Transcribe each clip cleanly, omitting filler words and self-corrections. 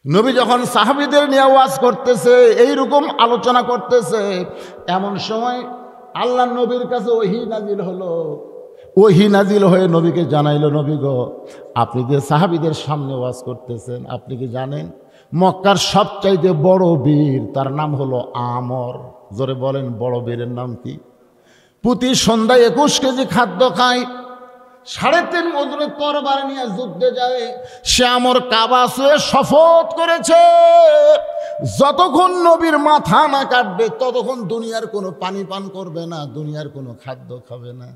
নবী যখন সাহাবীদের নিয়ে ওয়াজ করতেছে, এইরকম আলোচনা করতেছে, এমন সময় আল্লাহ নবীর কাছে ওহী নাজিল হলো। ওহী নাজিল হয়ে নবীকে জানাইলো, নবী গো, আপনি যে সাহাবীদের সামনে ওয়াজ করতেছেন, আপনি কি জানেন মক্কার সবচাইতে বড় বীর, তার নাম হলো আমর। জোরে বলেন, বড় বীরের নাম কি? প্রতি সন্ধ্যায় 21 কেজি খাদ্য খায়, 3.5 ওজনের তরবারি নিয়ে যুদ্ধে যায়। সে আমর কাবা ছুঁয়ে শপথ করেছে, যতক্ষণ নবীর মাথা না কাটবে ততক্ষণ দুনিয়ার কোনো পানি পান করবে না, দুনিয়ার কোনো খাদ্য খাবে না।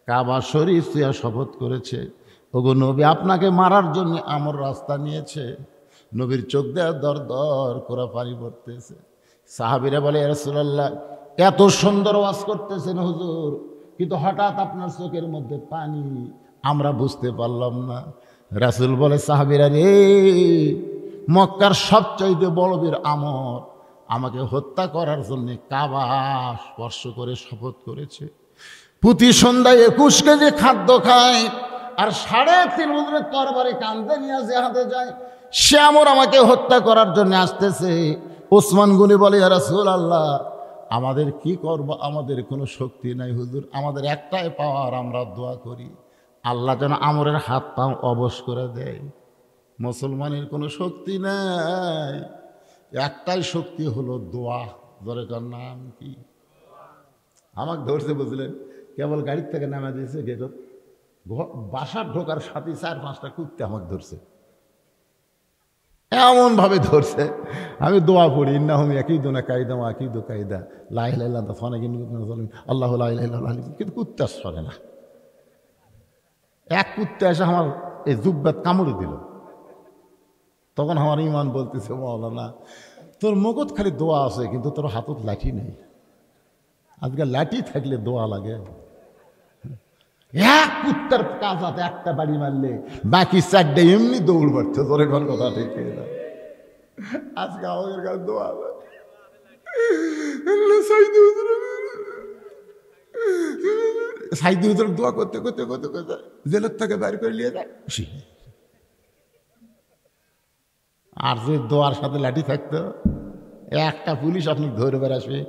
কাবা শরীফ ছুঁয়ে শপথ করেছে। ওগো নবী, আপনাকে মারার জন্য আমর রাস্তা নিয়েছে। নবীর চোখ দেওয়া দর দর করে পানি পড়তেছে। সাহাবীরা বলে, ইয়া রাসূলুল্লাহ, এত সুন্দর ওয়াজ করতেছেন হুজুর, কিন্তু হঠাৎ আপনার চোখের মধ্যে পানি, আমরা বুঝতে পারলাম না। রাসূল বলে, সাহাবীরা রে, মক্কার সবচাইতে বড় বীর আমর আমাকে হত্যা করার জন্য কাবা স্পর্শ করে শপথ করেছে। প্রতি সন্ধ্যায় 21 কেজি খাদ্য খায়, আর 3.5 ওজনের তরবারি কাঁধে নিয়ে জিহাদে যায়। সে আমর আমাকে হত্যা করার জন্য আসতেছে। ওসমান গনি বলে, ইয়া রাসূলুল্লাহ, আমাদের কি করব? আমাদের কোনো শক্তি নাই হুজুর, আমাদের একটাই পাওয়ার, আমরা দোয়া করি আল্লাহ যেন আমরের হাত পা অবশ করে দেয়। মুসলমানের কোনো শক্তি নাই, একটাই শক্তি হলো দোয়া। ধরে তার নাম কি? আমাকে ধরছে, বুঝলেন, কেবল গাড়ির থেকে নামা দিয়েছে, গেটত বাসার ঢোকার সাথে 4-5টা কুত্তে আমাকে ধরছে, এমনভাবে ধরছে। আমি দোয়া পড়ি, ইন্নাহুম ইয়াকিদুনা কায়দা ওয়া আকিদু কায়দা, লা ইলাহা ইল্লা আনতা সুবহানাকা ইন্নী কুনতু মিনাজ জালিমিন, আল্লাহু লা ইলাহা ইল্লা হুয়াল হালিম। কিন্তু কুত্তা সরে না। এক কুত্তে এসে আমার এই জুব্বাত কামড়ে দিল। তখন আমার ইমান বলতেছে, মাওলানা, তোর মগজ খালি দোয়া আছে, কিন্তু তোর হাতত লাঠি নেই। আজকে লাঠি থাকলে দোয়া লাগে। এক কুত্তার কাজাতে একটা বাড়ি মারলে বাকি 4টে এমনি দৌড় মারছে। তোর এখন কথা ঠিক না। আজকে আমাদের কাছে দোয়া আছে। সাইদি হুজুর দোয়া করতে করতে করতে করতে জেলের থেকে বাইর করে নিয়ে যায়। আর যে দোয়ার সাথে লাঠি থাকতো, একটা পুলিশ আপনি ধরে বের আসবে।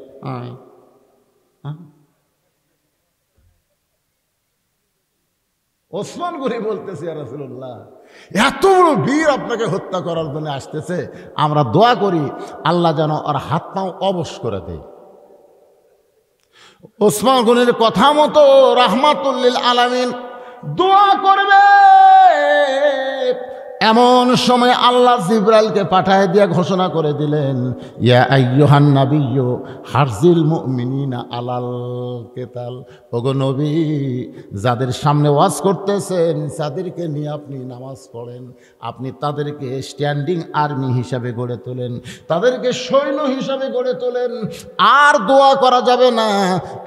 ওসমান গনি বলতেছে, ইয়া রাসূলুল্লাহ, এত বড় বীর আপনাকে হত্যা করার জন্য আসতেছে, আমরা দোয়া করি আল্লাহ যেন আর হাত পাও অবশ করে দেয়। ওসমান গনির কথা মতো রাহমাতুল লিল আলামিন দোয়া করবে। এমন সময় আল্লাহ জিবরাইলকে পাঠায় দিয়ে ঘোষণা করে দিলেন, ইয়া আইয়ুহান নাবিয়্যু হারজিল মুমিনিনা আলাল কিতাল। ওগো নবী, যাদের সামনে ওয়াজ করতেছেন যাদেরকে নিয়ে আপনি নামাজ পড়েন, আপনি তাদেরকে স্ট্যান্ডিং আর্মি হিসাবে গড়ে তোলেন, তাদেরকে সৈন্য হিসাবে গড়ে তোলেন। আর দোয়া করা যাবে না,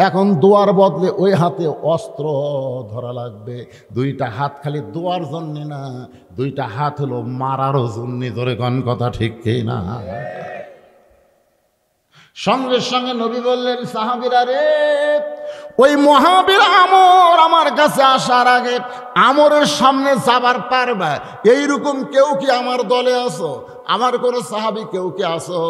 এখন দোয়ার বদলে ওই হাতে অস্ত্র ধরা লাগবে। 2টা হাত খালি দোয়ার জন্যে না, 2টা হাত হলো মারারও জন্য। ধরে কোন কথা ঠিক কি না? সঙ্গে সঙ্গে নবী বললেন, সাহাবীরা রে, ওই মহাবীর আমর আমার কাছে আসার আগে আমরের সামনে যাবার পারবা এইরকম কেউ কি আমার দলে আসো? আমার কোনো সাহাবী কেউ কি আসো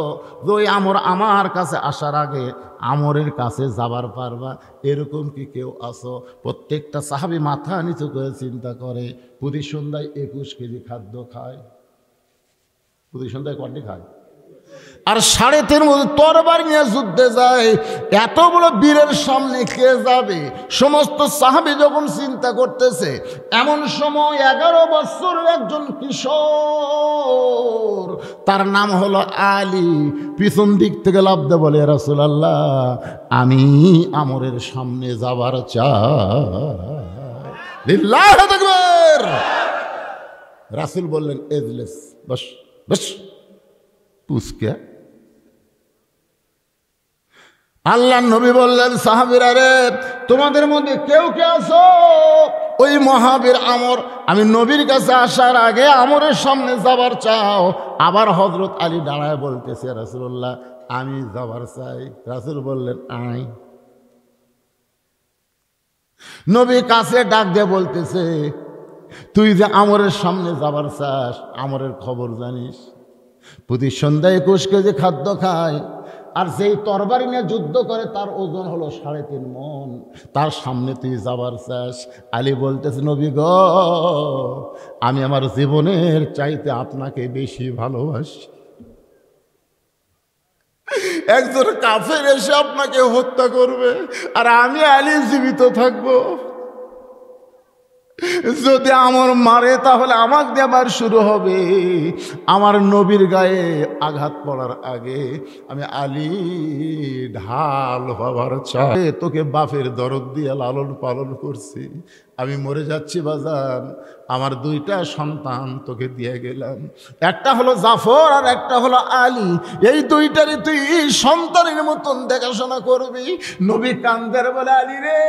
যে ওই আমর আমার কাছে আসার আগে আমরের কাছে যাবার পারবা? এরকম কি কেউ আসো? প্রত্যেকটা সাহাবী মাথা নিচু করে চিন্তা করে। প্রতি সন্ধ্যায় 21 কেজি খাদ্য খায়। প্রতি সন্ধ্যায় কটি খায়? আর 3.5 তরবারি নিয়ে যুদ্ধে যায়। এত বড় বীরের সামনে কে যাবে? সমস্ত সাহাবী যখন চিন্তা করতেছে, এমন সময় 11 বছরের একজন কিশোর, তার নাম হলো আলী, পিছন দিক থেকে লাফ দিয়ে বলে, ইয়া রাসূলুল্লাহ, আমি আমরের সামনে যাবার চাই। লিল্লাহু আকবার। রাসূল বললেন, এজলিস, বস বস। পুষ্কে আল্লাহ নবী বললেন, সাহাবীরা রে, তোমাদের মধ্যে কেউ কে আছো ওই মহাবীর আমর, আমি নবীর কাছে আসার আগে আমরের সামনে যাবার চাও? আবার হযরত আলী দাঁড়ায় বলতেছে, রাসূলুল্লাহ, আমি যাবার চাই। রাসূল বললেন, আয়। নবী কাছে ডাক দিয়ে বলতেছে, তুই যে আমরের সামনে যাবার চাস, আমরের খবর জানিস? প্রতি সন্ধ্যায় 21 কেজি খাদ্য খায়, আর যেই তরবারি নিয়ে যুদ্ধ করে তার ওজন হলো 3.5 মণ। তার সামনে তুই যাবার চাস? আলী বলতেছে, নবী গো, আমি আমার জীবনের চাইতে আপনাকে বেশি ভালোবাসি। একজন কাফের এসে আপনাকে হত্যা করবে, আর আমি আলী জীবিত থাকবো। যদি আমার মারে তাহলে আমাকে দিয়ে আবার শুরু হবে। আমার নবীর গায়ে আঘাত পড়ার আগে আমি আলী ঢাল হবার চাই। তোকে বাপের দরদ দিয়ে লালন পালন করছি, আমি মরে যাচ্ছি বাজান, আমার 2টা সন্তান তোকে দিয়ে গেলাম, একটা হলো জাফর আর একটা হলো আলী। এই 2টারই তুই সন্তানের মতন দেখাশোনা করবি। নবী কান্দের বলে, আলী রে,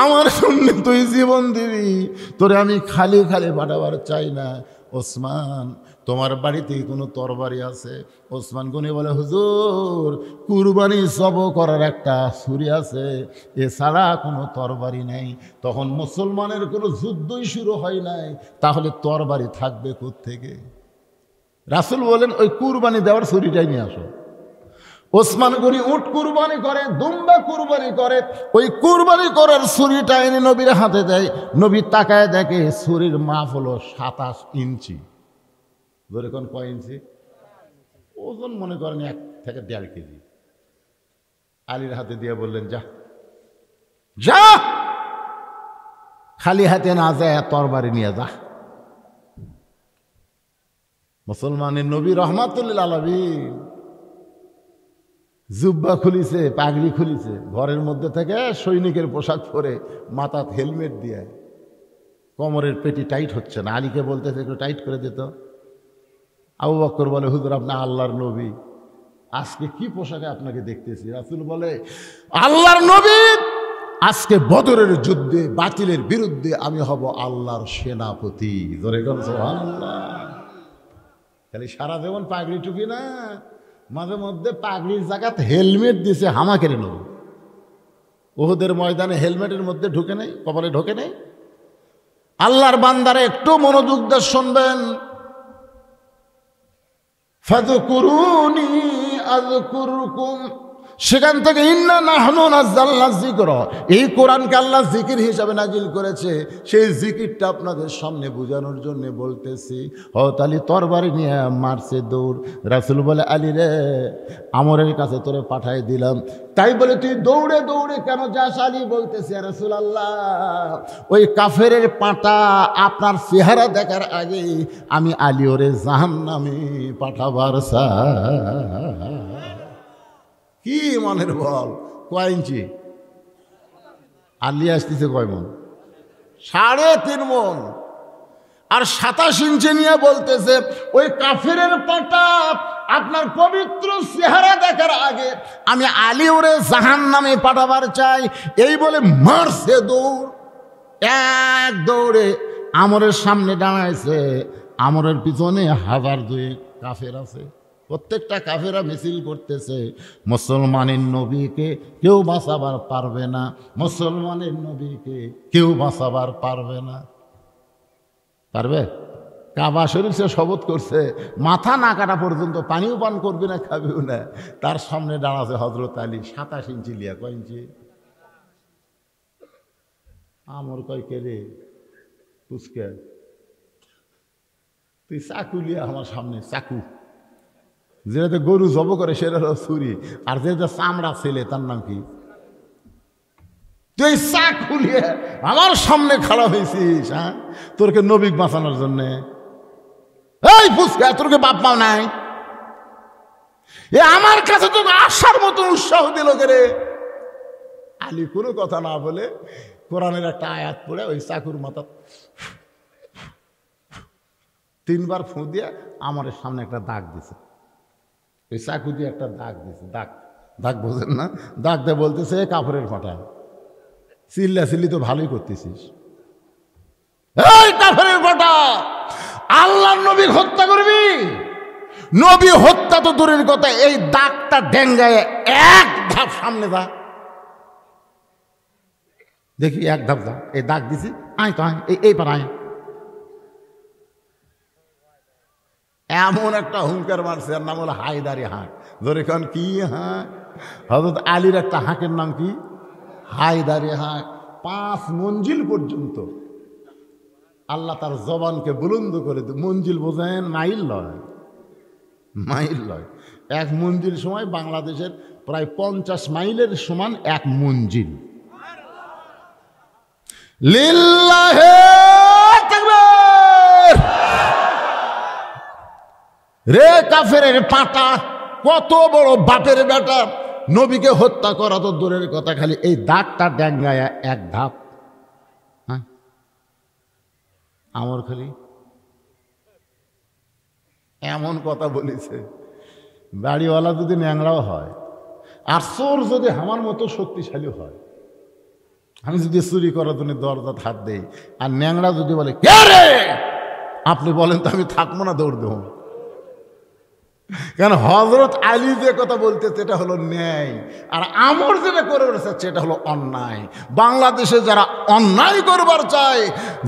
আমার সামনে তুই জীবন দিবি, তোরে আমি খালি খালি পাঠাবার চাই না। ওসমান, তোমার বাড়িতে কোনো তরবারি আছে? ওসমান গনি বলে, হুজুর, কুরবানি জব করার একটা ছুরি আছে, এছাড়া কোনো তরবারি নেই। তখন মুসলমানের কোনো যুদ্ধই শুরু হয় নাই, তাহলে তরবারি থাকবে কোত্থেকে? রাসূল বলেন, ওই কুরবানি দেওয়ার ছুরিটাই নিয়ে আসো। ওসমান গনি উট কুরবানি করে, দুম্বা কুরবানি করে, ওই কুরবানি করার ছুরিটা এনে নবীর হাতে দেয়। নবী তাকায় দেখে ছুরির মাপ হলো 27 ইঞ্চি। ধরে কোন কয় ইঞ্চি? ওজন মনে করেন 1 থেকে 1.5 কেজি। আলীর হাতে দিয়ে বললেন, যা যা, খালি হাতে না যায়, তরবারি নিয়ে যা। মুসলমানের নবী রহমাতুল্লিল আলামিন জুব্বা খুলিছে, পাগড়ি খুলিছে, ঘরের মধ্যে থেকে সৈনিকের পোশাক পরে, মাথাত হেলমেট দিয়ে, কোমরের পেটি টাইট হচ্ছে না। আলীকে বলতেছে, একটু টাইট করে দিত। আবু বকর বলে, হুজুর, আপনি আল্লাহর নবী, আজকে কি পোশাকে আপনাকে দেখতেছি? রাসূল বলে, আল্লাহর নবী, আজকে বদরের যুদ্ধে বাতিলের বিরুদ্ধে আমি হব আল্লাহর সেনাপতি। জোরে বল সুবহানাল্লাহ। খালি সারা জীবন পাগড়ি টুকি না, মাঝে মধ্যে পাগড়ির জায়গাতে হেলমেট দিছে হামাকের নবী। উহুদের ময়দানে হেলমেটের মধ্যে ঢুকে নেই, কপালে ঢোকে নেই। আল্লাহর বান্দারে একটু মনোযোগ দিয়ে শুনবেন। ফাযকুরুনি আযকুরকুম, সেখান থেকে ইন্না নাহনু নাযালনা যিকর, এই কোরআনকে আল্লাহ জিকির হিসাবে নাজিল করেছে, সেই জিকিরটা আপনাদের সামনে বোঝানোর জন্য বলতেছি। হযরত আলী তরবারি নিয়ে মারছে দৌড়। রাসূল বলে, আলী রে, আমরের কাছে তোরে পাঠাই দিলাম, তাই বলে তুই দৌড়ে দৌড়ে কেন যাস? আলী বলতেছে, ইয়া রাসূলুল্লাহ, ওই কাফেরের পাটা আপনার চেহারা দেখার আগে আমি আলী ওরে জাহান্নামে পাঠাবার চাই। কি মনের বল? কয় ইঞ্চি? আলী আসতেছে কয় মন? 3.5 মন। আর 27 ইঞ্চি নিয়ে বলতেছে, ওই কাফেরের পাটা আপনার পবিত্র চেহারা দেখার আগে আমি আলী ওরে জাহান্নামে পাঠাবার চাই। এই বলে মারছে দৌড়। এক দৌড়ে আমরের সামনে দাঁড়াইছে। আমরের পিছনে 1002 কাফের আছে। প্রত্যেকটা কাফেরা মিছিল করতেছে, মুসলমানের নবীকে কেউ বাঁচাবার পারবে না, মুসলমানের নবীকে কেউ বাঁচাবার পারবে না। পারবে? কাবা শরীফ সে শপথ করছে, মাথা না কাটা পর্যন্ত পানিও পান করবে না, খাবেও না। তার সামনে দাঁড়াছে হযরত আলী, 27 ইঞ্চি লিয়া। কয় ইঞ্চি? আমর কয়, কে রে পুচকে, তুই চাকু লিয়া আমার সামনে? চাকু যেটাতে গরু জব করে সেটা হলো ছুরি, আর যেটা চামড়া ছেলে তার নাম কি? তুই চাকু লিয়ে আমার সামনে খাড়া হয়েছিস? হ্যাঁ, তোরকে নবী বাঁচানোর জন্যে? এই ফুসকা, তোরকে বাপ মাও নাই? এ আমার কাছে তো আসার মতো উৎসাহ দিল রে। আলী কোনো কথা না বলে কোরআনের একটা আয়াত পড়ে ওই চাকুর মাথা 3 বার ফুঁ দিয়ে আমার সামনে একটা দাগ দিছে। ওই চাকু দিয়ে একটা দাগ দিছে। দাগ দাগ বোঝেন না? দাগ দিয়ে বলতেছে, কাপড়ের ফাটা, চিল্লা চিল্লি তো ভালোই করতেছিস। এই কাপড়ের ফাটা, আল্লাহর নবী হত্যা করবি? নবী হত্যা তো দূরের কথা, এই দাগটা ডেঙ্গায় 1 ধাপ সামনে যা দেখি, 1 ধাপ যা। এই দাগ দিছি, আয় তো আয়, এই পার আয়। এমন একটা হুঙ্কার মারছে, এর নাম হলো হায়দারি হাঁক। ধরে কন কি হাঁক? হযরত আলীর একটা হাঁকের নাম কি? হায়দারি হাঁক। 5 মঞ্জিল পর্যন্ত আল্লাহ তার জবানকে বুলন্দ করে দেয়। মঞ্জিল বোঝেন? মাইল লয়, মাইল লয়। 1 মঞ্জিল সময় বাংলাদেশের প্রায় 50 মাইলের সমান 1 মঞ্জিল। লিল্লাহে তাকবীর। রে কাফেরের পাটা, কত বড় বাপের বেটা, নবীকে হত্যা করা তো দূরের কথা, খালি এই দাগটা ড্যাঙ্গায় 1 ধাপ। হ্যাঁ, আমার খালি এমন কথা বলেছে, বাড়িওয়ালা যদি ন্যাংরাও হয় আর চোর যদি আমার মতো শক্তিশালী হয়, আমি যদি চুরি করার জন্য দরজাত হাত দেই আর ন্যাংরা যদি বলে কে রে, আপনি বলেন তো আমি থাকবো না, দৌড় দেব। কেন? হযরত আলী যে কথা বলতেছে এটা হলো ন্যায়, আর আমর যেটা করে বলেছে সেটা হলো অন্যায়। বাংলাদেশে যারা অন্যায় করবার চায়,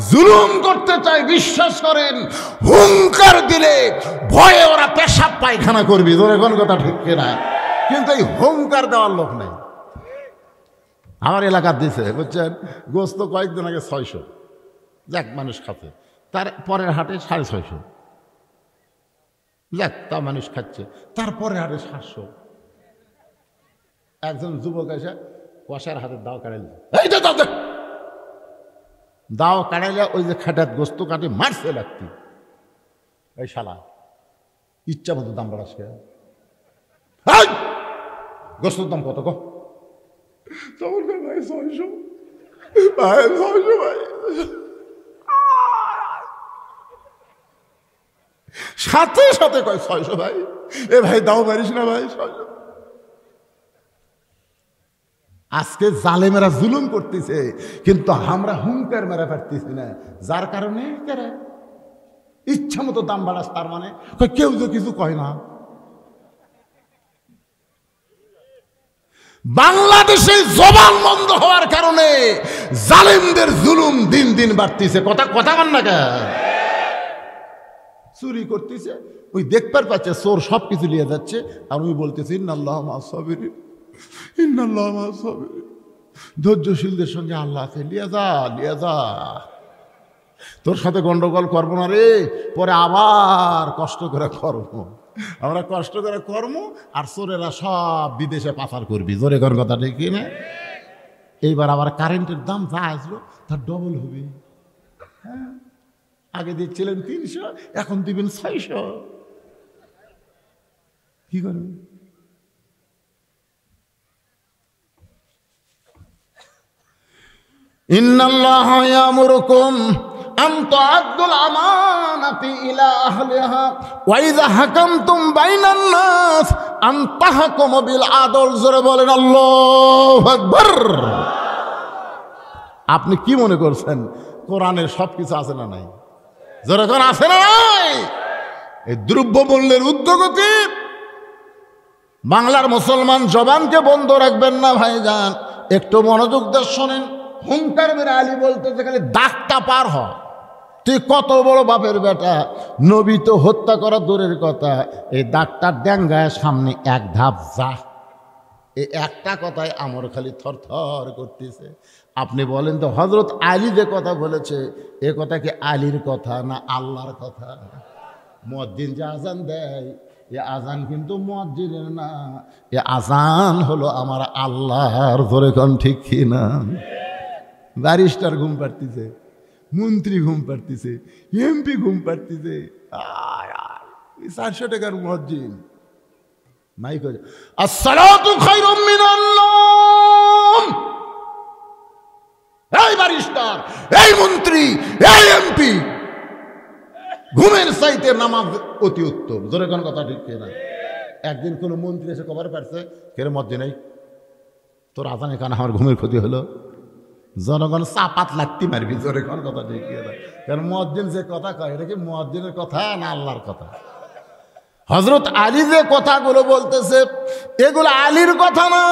জুলুম করতে চায়, বিশ্বাস করেন হুঙ্কার দিলে ভয়ে ওরা পেশাব পায়খানা করবি। ধরে কোন কথা ঠিক কিনা? কিন্তু এই হুঙ্কার দেওয়ার লোক নেই। আমার এলাকার দিছে, বুঝছেন, গোস্ত কয়েকদিন আগে 600, যাক মানুষ খাচ্ছে, তার পরের হাটে 650, যাক তা মানুষ খাচ্ছে, তারপরে হাটে 700। একজন যুবক এসে কষার হাতে দাও কাটাইল, এই দাও কাটাইলে ওই যে খাটাত গোস্ত কাটে মারছে লাগতি, এই শালা ইচ্ছা মতো দাম বাড়াস, গোস্তর দাম কত গো? তখন ভাই 600, ভাই 600, ভাই সাথে সাথে কয় 600 ভাই, এ ভাই দাও পারিস না ভাই 600। আজকে জালেমেরা জুলুম করতেছে, কিন্তু আমরা হুঙ্কার মেরা পারতেছি না, যার কারণে ইচ্ছা মতো দাম বাড়াস। তার মানে কেউ তো কিছু কয় না। বাংলাদেশে জবান বন্ধ হওয়ার কারণে জালেমদের জুলুম দিন দিন বাড়তেছে। কথা বল না কে? চুরি করতেছে, ওই দেখবার পাচ্ছে চোর সবকিছু নিয়ে যাচ্ছে, আর ওই বলতেছে ইন্নাল্লাহু মা'আস সাবিরিন, ইন্নাল্লাহু মা'আস সাবিরিন, ধৈর্যশীলদের সঙ্গে আল্লাহ আছে, লিয়ে যা, তোর সাথে গন্ডগোল করবো না রে, পরে আবার কষ্ট করে কর্ম, আমরা কষ্ট করে কর্ম, আর চোরেরা সব বিদেশে পাচার করবি। জোরে কর কথা ঠিক না? এইবার আবার কারেন্টের দাম যা আসলো তার ডবল হবে। হ্যাঁ, আগে দিচ্ছিলেন 300, এখন দিবেন 600। কি করবে? ইন্নাল্লাহা ইয়ামুরুকুম আন তুআদ্দুল আমানাতি ইলা আহলিহা ওয়া ইযা হাকামতুম বাইনান নাস আন তাহকুমু বিল আদল। জোরে বলেন আল্লাহু আকবার। আপনি কি মনে করছেন কোরআনের সবকিছু আছে না নাই? জোরে কোন আছে না নাই? এই দ্রব্যমূল্যের ঊর্ধ্বগতি, বাংলার মুসলমান জবানকে বন্ধ রাখবেন না ভাইজান, একটু মনোযোগ দিয়ে শোনেন। হুঙ্কার মেরে আলী বলতেছে খালি দাগটা পার হ, তুই কত বড় বাপের বেটা, নবী তো হত্যা করা দূরের কথা, এই দাগটা ড্যাঙ্গায় সামনে 1 ধাপ যা। এই একটা কথায় আমার খালি থরথর করতেছে। আপনি বলেন তো হযরত আলী যে কথা বলেছে, এ কথা কি আলীর কথা না আল্লাহর কথা? মুয়াজ্জিন যে আজান দেয়, এ আজান কিন্তু মুয়াজ্জিনের না, এ আজান হলো আমার আল্লাহর। ধরে কোন ঠিক কি না? ব্যারিস্টার ঘুম পাড়তেছে, মন্ত্রী ঘুম পাড়তেছে, এমপি ঘুম পাড়তেছে, 400 টাকার মুয়াজ্জিন মাইক হয়ে আসসালাতু খায়রুম মিনান নাওম। এই ব্যারিস্টার, এই মন্ত্রী, এই এমপি, ঘুমের চাইতে নামাজ অতি উত্তম। জোরে কোন কথা ঠিক না? একদিন কোন মন্ত্রী এসে খবর পাচ্ছে, কেরে মুয়াজ্জিন নেই, তোর আজানে কারণে আমার ঘুমের ক্ষতি হলো। জনগণ চাপাত লাগতি মারবি। জোরে কোন কথা ঠিক না? কারণ মুয়াজ্জিন যে কথা কয়, এটা কি মুয়াজ্জিনের কথা না আল্লাহর কথা? হযরত আলী যে কথাগুলো বলতেছে এগুলো আলীর কথা না,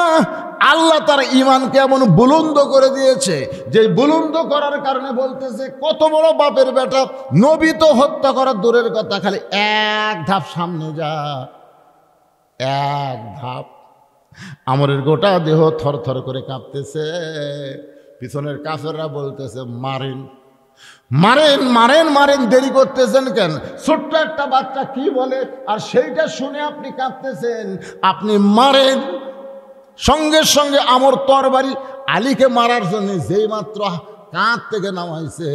আল্লাহ তার ঈমানকে এমন বুলন্দ করে দিয়েছে যে বুলন্দ করার কারণে বলতেছে কত বড় বাপের বেটা, নবী তো হত্যা করার দূরের কথা, খালি এক ধাপ সামনে যা, এক ধাপ। আমরের গোটা দেহ থরথর করে কাঁপতেছে, পিছনের কাফেররা বলতেছে মারেন মারেন মারেন মারেন, দেরি করতেছেন কেন? ছোট্ট একটা বাচ্চা কি বলে আর সেইটা শুনে আপনি কাঁপতেছেন, আপনি মারেন। সঙ্গে সঙ্গে আমর তরবারি আলীকে মারার জন্য যেই মাত্র কাঁধ থেকে নামাইছে,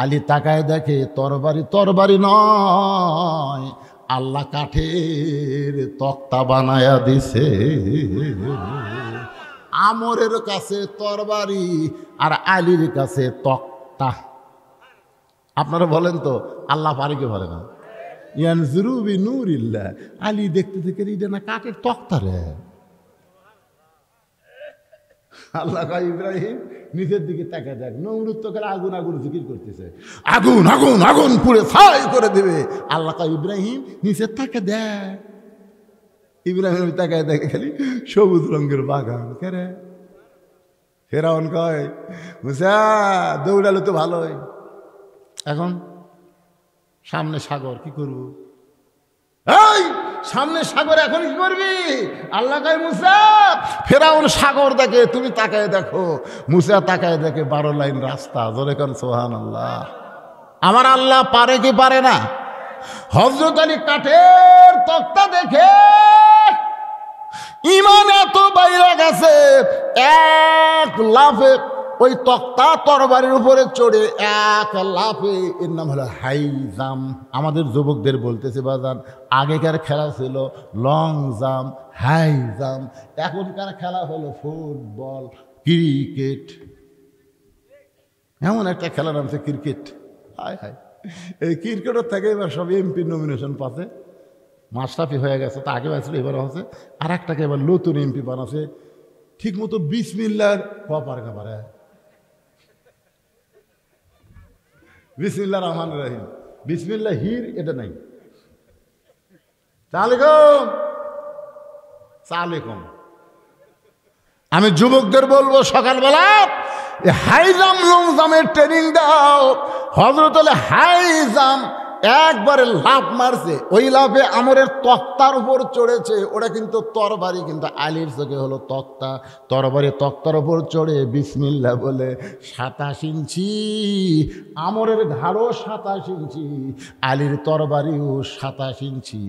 আলী তাকায় দেখে তরবারি তরবারি নয়, আল্লাহ কাঠের তক্তা বানায়া দিছে। আমরের কাছে তরবারি আর আলীর কাছে তক্তা। আপনারা বলেন তো আল্লাহ পারে কি পারে না? ইয়ানজুরু বিনুরিল্লাহ, আলী দেখতে থেকে এটা না কাঠের তক্তা রে। আল্লাহ কয় ইব্রাহিম নিচের দিকে তাকায় দেখ, নমরুদ তো করে আগুন আগুন জিকির করতেছে, আগুন আগুন আগুন পুড়ে ছাই করে দেবে। আল্লাহ কয় ইব্রাহিম নিচের তাকে দেখ। ইব্রাহিম তাকায় দেখে খালি সবুজ রঙের বাগান। কেরে ফেরাউন কয় মুসা দৌড়ালো তো ভালোই, এখন সামনে সাগর, কি করব? এই সামনে সাগর, এখন কি করবি? আল্লাহ কয় মুসা, ফেরাউন সাগর দেখে, তুমি তাকায় দেখো। মুসা তাকায় দেখে 12 লাইন রাস্তা। জোরে কর সুবহানাল্লাহ। আমার আল্লাহ পারে কি পারে না? হযরত আলী কাঠের তক্তা দেখে ঈমান এত বাইরে গেছে, এক লাফে ওই তক্তা তরবারির উপরে চড়ে এক লাফে, এর নাম হলো হাই জাম্প। আমাদের যুবকদের বলতেছে বাজান, আগেকার খেলা ছিল লং জাম্প, হাই জাম্প, এখনকার খেলা হলো ফুটবল, ক্রিকেট। এমন একটা খেলার নাম হচ্ছে ক্রিকেট। হায় হায়, এই ক্রিকেটের থেকে এবার সব এমপি নমিনেশন পাচ্ছে। মাশরাফি হয়ে গেছে, তা আগে পাইছিল, এবার হচ্ছে আর একটাকে এবার নতুন এমপি বানাচ্ছে। ঠিক মতো বিসমিল্লাহর কপার কাপারে, বিসমিল্লাহ রহমান রহিম, বিসমিল্লাহ হির এটা নাই। সালাম। আমি যুবকদের বলবো সকালবেলা হাই জাম্প লং জাম্পের ট্রেনিং দাও। হযরত আলী হাই জাম্প একবারে লাফ মারছে, ওই লাফে আমরের তক্তার উপর চড়েছে। ওটা কিন্তু তরবারি, কিন্তু আলীর চোখে হলো তক্তা। তরবারি তক্তার উপর চড়ে বিসমিল্লাহ বলে 27 ইঞ্চি, আমরের ঘাড়ও 27 ইঞ্চি, আলীর তরবারিও 27 ইঞ্চি।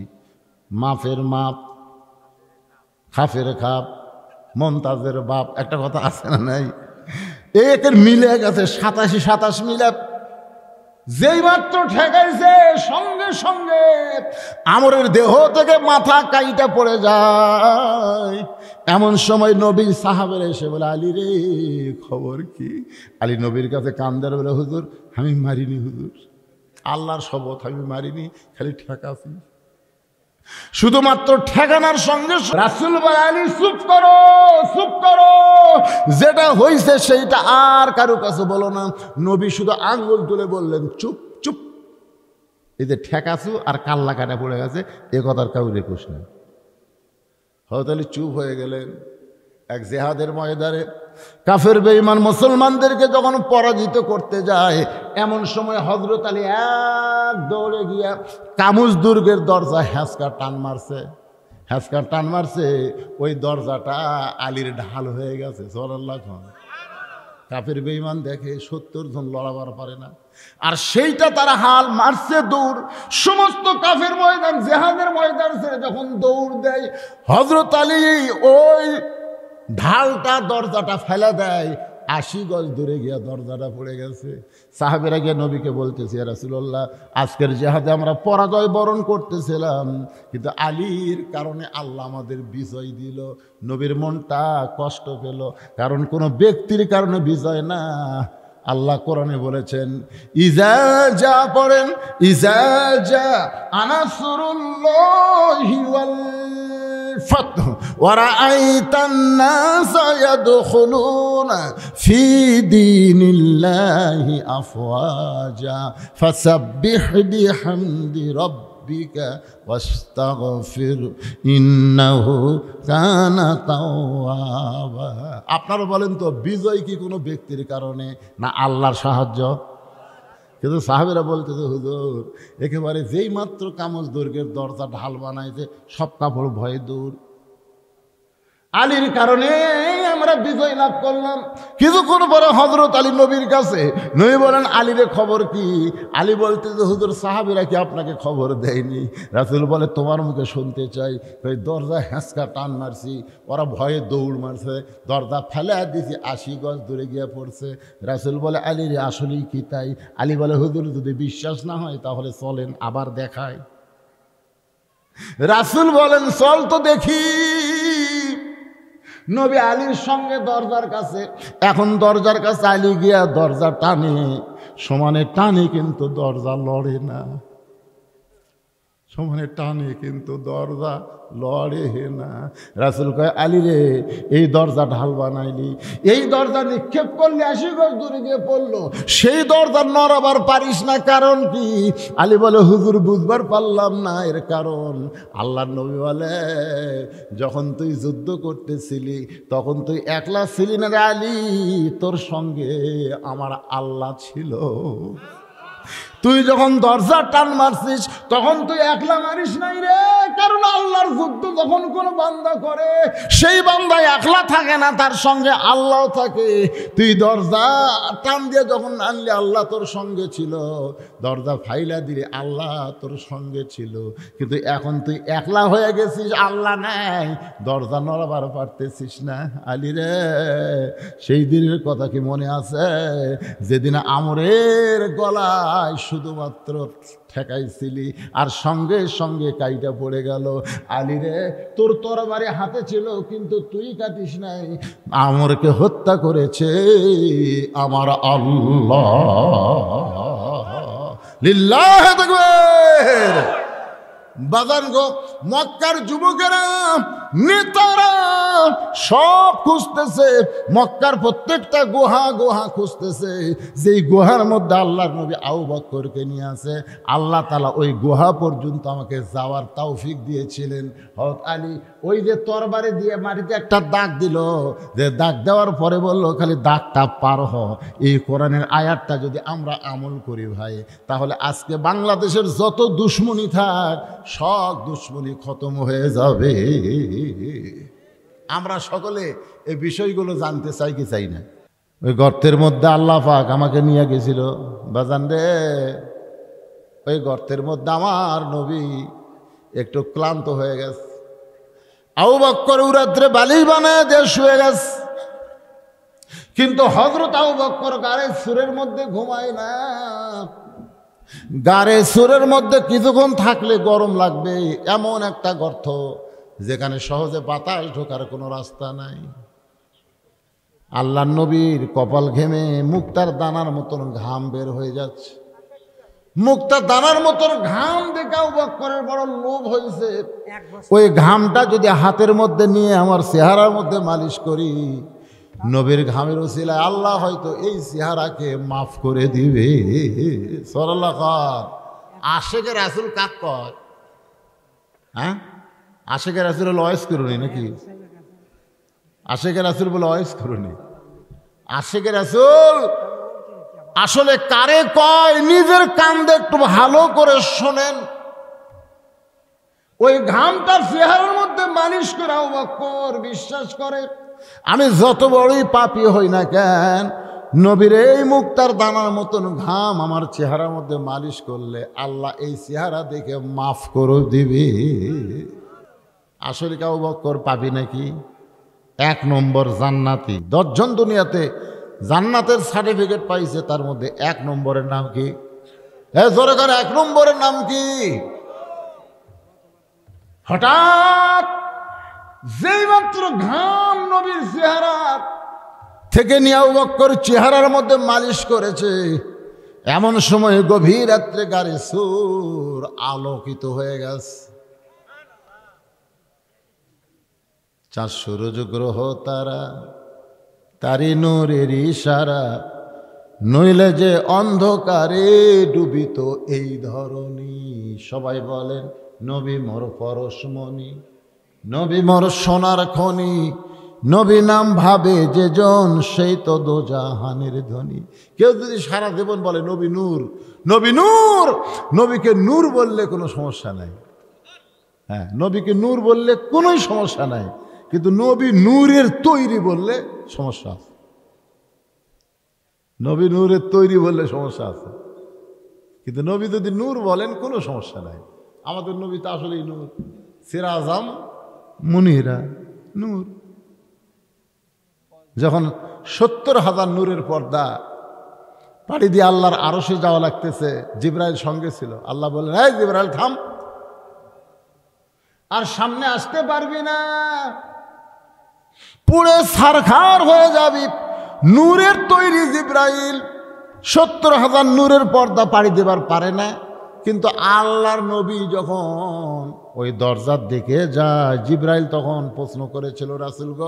মাপের মাপ, খাফের খাপ, মমতাজের বাপ, একটা কথা আছে না নাই? একের মিলে গেছে 27 মিলে। যেই মাত্র ঠেকাইছে সঙ্গে সঙ্গে আমরের দেহ থেকে মাথা কাইটা পড়ে যায়। এমন সময় নবীর সাহাবের এসে বলে, আলী রে খবর কি? আলী নবীর কাছে কান্দার বলে, হুজুর আমি মারিনি, হুজুর আল্লাহর শপথ আমি মারিনি, খালি ঠেকাছি। শুধুমাত্র ঠেকানোর সঙ্গে রাসূল বলে, আলী চুপ করো, চুপ করো, যেটা হয়েছে সেইটা আর কারো কাছে বলো না। নবী শুধু আঙ্গুল তুলে বললেন চুপ চুপ। এই যে ঠেকাছু আর কাল্লা কাটা পড়ে গেছে, এ কথার কাউরে কোষ নেই। হযরত আলী চুপ হয়ে গেলেন। এক জেহাদের ময়দানে কাফের বেঈমান মুসলমানদেরকে যখন পরাজিত করতে যায়, এমন সময় হযরত আলী এক দৌড়ে গিয়া কামুজ দুর্গের দরজা হ্যাঁচকা টান মারছে। হ্যাঁচকা টান মারছে, ওই দরজাটা আলীর ঢাল হয়ে গেছে। সুবহানাল্লাহ। কাফের বেঈমান দেখে 70 জন লড়াবার পারে না, আর সেইটা তারা হাল মারছে দৌড়। সমস্ত কাফের ময়দান, জেহাদের ময়দান ছেড়ে যখন দৌড় দেয়, হযরত আলী ওই ঢালটা দরজাটা ফেলে দেয়, 80 গজ দূরে গিয়া দরজাটা পড়ে গেছে। সাহাবেরা গিয়ে নবীকে বলতেছে, ইয়া রাসূলুল্লাহ, আজকের জিহাদে আমরা পরাজয় বরণ করতেছিলাম, কিন্তু আলীর কারণে আল্লাহ আমাদের বিজয় দিল। নবীর মনটা কষ্ট পেল, কারণ কোনো ব্যক্তির কারণে বিজয় না। আল্লাহ কোরআনে বলেছেন, ইজা যা পড়েন, ইজা যা আনাসরুল্লাহি ওয়াল ফাতহ ওয়া রাআইতান নাসা ইয়াদখুলুনা ফি দীনিল্লাহি আফওয়াজা ফাসাব্বিহ বিহামদি রাব্বিকা রাব্বিকা ওয়াস্তাগফির ইন্নাহু কানা তাওয়াবা। আপনারা বলেন তো, বিজয় কি কোনো ব্যক্তির কারণে না আল্লাহর সাহায্য? কিন্তু সাহাবীরা বলতেছে, হুজুর একেবারে যেই মাত্র কামজ দুর্গের দরজা ঢাল বানাইছে সব কাপড় ভয়ে দূর। আলীর কারণে আমরা বিজয় লাভ করলাম। কিছুক্ষণ পরে হযরত আলী নবীর কাছে, নবী বলেন আলীর খবর কি? আলী বলতেছে, হুজুর সাহাবীরা কি আপনাকে খবর দেয়নি? রাসূল বলে, তোমার মুখে শুনতে চাই। ওই দরজা হ্যাঁচকা টান মারছি, ওরা ভয়ে দৌড় মারছে, দরজা ফেলে দিয়েছি, ৮০ গজ দূরে গিয়ে পড়ছে। রাসূল বলে, আলী রে আসলেই কি তাই? আলী বলে, হুজুর যদি বিশ্বাস না হয় তাহলে চলেন আবার দেখায়। রাসূল বলেন, চল তো দেখি। নবী আলীর সঙ্গে দরজার কাছে, এখন দরজার কাছে আলী গিয়া দরজা টানে, সমানে টানে কিন্তু দরজা লড়ে না, সমানে টানে কিন্তু দরজা লড়ে না। রাসূল কয়, আলী রে এই দরজা ঢাল বানাইলি, এই দরজা নিক্ষেপ করলে ৮০ গজ দূরে গিয়ে পড়লো, সেই দরজা নড়াবার পারিস না, কারণ কি? আলী বলে, হুজুর বুঝবার পারলাম না এর কারণ। আল্লাহর নবী বলে, যখন তুই যুদ্ধ করতেছিলি তখন তুই একলা ছিলি না রে আলী, তোর সঙ্গে আমার আল্লাহ ছিল। তুই যখন দরজা টান মারছিস তখন তুই একলা মারিস নাই রে, কারণ আল্লাহর যুদ্ধ যখন কোনো বান্দা করে সেই বান্দা একলা থাকে না, তার সঙ্গে আল্লাহ থাকে। তুই দরজা টান দিয়ে যখন আনলি আল্লাহ তোর সঙ্গে ছিল, দরজা ফাইলা দিলে আল্লাহ তোর সঙ্গে ছিল, কিন্তু এখন তুই একলা হয়ে গেছিস, আল্লাহ নাই, দরজা নড়াবার পারতেছিস না। আলী রে সেই দিনের কথা কি মনে আছে যেদিন আমরের গলায় শুধুমাত্র ঠেকাইছিলি আর সঙ্গে সঙ্গে কাইটা পড়ে গেল? আলী রে তোর তরবারি হাতে ছিল কিন্তু তুই কাটিস নাই, আমরকে হত্যা করেছে আমার আল্লাহ। লিল্লাহি তাকবীর। বাজান গো, মক্কার যুবকেরা নেতারা সব খুঁজতেছে, মক্কার প্রত্যেকটা গুহা গুহা খুঁজতেছে, যেই গুহার মধ্যে আল্লাহর নবী আবু বকরকে নিয়ে আসে। আল্লাহ তাআলা ওই গুহা পর্যন্ত আমাকে যাওয়ার তৌফিক দিয়েছিলেন। হযরত আলী ওই যে তরবারি দিয়ে মাটিতে একটা দাগ দিল, যে দাগ দেওয়ার পরে বলল, খালি দাগটা পার হ। এই কোরআনের আয়াতটা যদি আমরা আমল করি ভাই, তাহলে আজকে বাংলাদেশের যত দুশ্মনী থাক সব দুশ্মনী খতম হয়ে যাবে। আমরা সকলে এই বিষয়গুলো জানতে চাই কি চাই না? ওই গর্তের মধ্যে আল্লাহ পাক আমাকে নিয়ে গেছিল বাজান রে, ওই গর্তের মধ্যে আমার নবী একটু ক্লান্ত হয়ে গেছে। আবু বকর উরাত্রে বালিশ বানায় দিয়ে শুয়ে গেছে, কিন্তু হযরত আবু বকর গাড়ে সুরের মধ্যে ঘুমায় না। গাড়ে সুরের মধ্যে কিছুক্ষণ থাকলে গরম লাগবে, এমন একটা গর্ত যেখানে সহজে বাতাস ঢোকার কোনো রাস্তা নাই। আল্লাহর নবীর কপাল ঘেমে মুক্তার দানার মতন ঘাম বের হয়ে যাচ্ছে। মুক্তার দানার মতন ঘাম দেখে আবু বকরের বড় লোভ হয়েছে, ওই ঘামটা যদি হাতের মধ্যে নিয়ে আমার চেহারার মধ্যে মালিশ করি, নবীর ঘামের ওসিলায় আল্লাহ হয়তো এই চেহারাকে মাফ করে দিবে। সাল্লাল্লাহু আশেকে রাসূল কাক কয়? হ্যাঁ, আশেকে রাসূল হলো ওয়াইস করুনি নাকি? আশেকে রাসূল বলে ওয়াইস করুনি। আশেকে রাসূল আসলে কারে কয় নিজের কান দিয়ে একটু ভালো করে শোনেন। ওই ঘামটা চেহারার মধ্যে মালিশ করে আবু বকর বিশ্বাস করে, আমি যত বড়ই পাপী হই না কেন, নবীর এই মুক্তার দানার মতন ঘাম আমার চেহারার মধ্যে মালিশ করলে আল্লাহ এই চেহারা দেখে মাফ করে দিবে। আসলে আবু বকর পাপী নাকি? ১ নম্বর জান্নাতি। ১০ জন দুনিয়াতে জান্নাতের সার্টিফিকেট পাইছে, তার মধ্যে ১ নম্বরের নাম কি? জোরে করে ১ নম্বরের নাম কি? হঠাৎ যেই মাত্র ঘাম নবীর চেহারা থেকে নিয়ে আবু বকর চেহারার মধ্যে মালিশ করেছে, এমন সময় গভীর রাত্রে গাড়ি সুর আলোকিত হয়ে গেছে। ৪ সূরজ গ্রহ তারা, তারি নূরের ইশারা, নইলে যে অন্ধকারে ডুবিত এই ধরনী। সবাই বলেন নবী মোর পরশমণি, নবী মোর সোনার খনি, নবী নাম ভাবে যে জন সেই তো দোজাহানের ধনী। কেউ যদি সারা জীবন বলে নবী নূর, নবী নূর, নবীকে নূর বললে কোনো সমস্যা নাই। হ্যাঁ, নবীকে নূর বললে কোনো সমস্যা নাই, কিন্তু নবী নূরের তৈরি বললে সমস্যা আছে। নবী নূরের তৈরি বললে সমস্যা আছে, কিন্তু নবী যদি নূর বলেন কোনো সমস্যা নাই। আমাদের নবী তো আসলেই নূর, সিরাজাম মুনিরা নূর। যখন 70,000 নূরের পর্দা পাড়ি দিয়ে আল্লাহর আরশে যাওয়া লাগতেছে, জিবরাইল সঙ্গে ছিল। আল্লাহ বললেন, এই জিবরাইল থাম, আর সামনে আসতে পারবি না, পুড়ে ছারখার হয়ে যাবি। নূরের তৈরি জিবরাইল 70,000 নূরের পর্দা পাড়ি দেবার পারে না। কিন্তু আল্লাহর নবী যখন ওই দরজার দিকে যায়, জিবরাইল তখন প্রশ্ন করেছিল, রাসূল গো,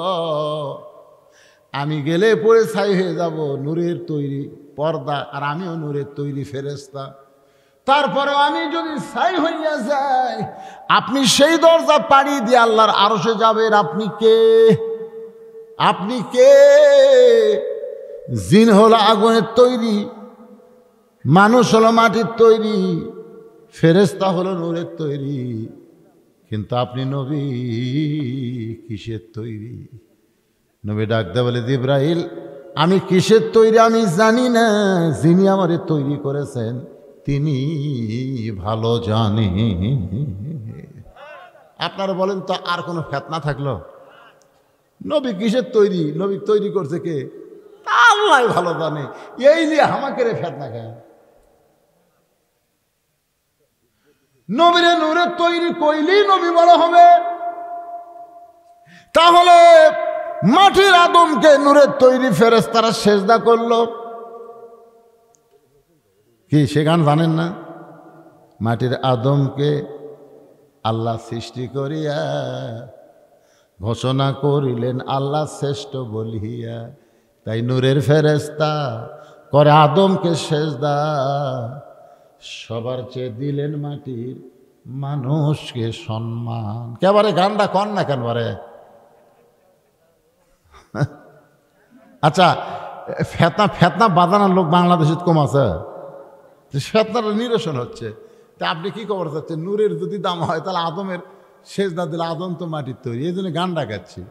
আমি গেলে পড়ে ছাই হয়ে যাব, নূরের তৈরি পর্দা, আর আমিও নূরের তৈরি ফেরেশতা, তারপরে আমি যদি ছাই হইয়া যাই, আপনি সেই দরজা পাড়ি দিয়ে আল্লাহর আরশে যাবেন, আপনি কে? আপনি কে? জিন হলো আগুনের তৈরি, মানুষ হলো মাটির তৈরি, ফেরেশতা হলো নূরের তৈরি, কিন্তু আপনি নবী কিসের তৈরি? নবী ডাকতে বলে, জিবরাইল, আমি কিসের তৈরি আমি জানি না, যিনি আমারে তৈরি করেছেন তিনি ভালো জানে। আপনারা বলেন তো, আর কোনো ফেতনা থাকলো? নবী কিসের তৈরি, নবী তৈরি করছে কে, আল্লাহ ভালো জানে। এই নিয়ে আমাকে ফেতনা খায়। নবীরে নূরের তৈরি কইলেই নবী বড় হবে। তাহলে মাটির আদমকে নূরের তৈরি ফেরেশতারা সেজদা করলো কি? সে গান জানেন না? মাটির আদমকে আল্লাহ সৃষ্টি করিয়া ঘোষণা করিলেন আল্লাহ শ্রেষ্ঠ বলিয়া, তাই নূরের ফেরেশতা করে আদমকে সেজদা, সবার চেয়ে দিলেন মাটির মানুষকে সম্মান। কেবারে গানটা কন না কেন বারে? আচ্ছা, ফেতনা বাঁধানোর লোক বাংলাদেশে কম আছে, ফেতনাটা নিরসন হচ্ছে। তা আপনি কি খবর চাচ্ছেন? নূরের যদি দাম হয় তাহলে আদমের সেজদা দিলে, আদম তো মাটির তৈরি, এই জন্য গান ডাকাচ্ছি।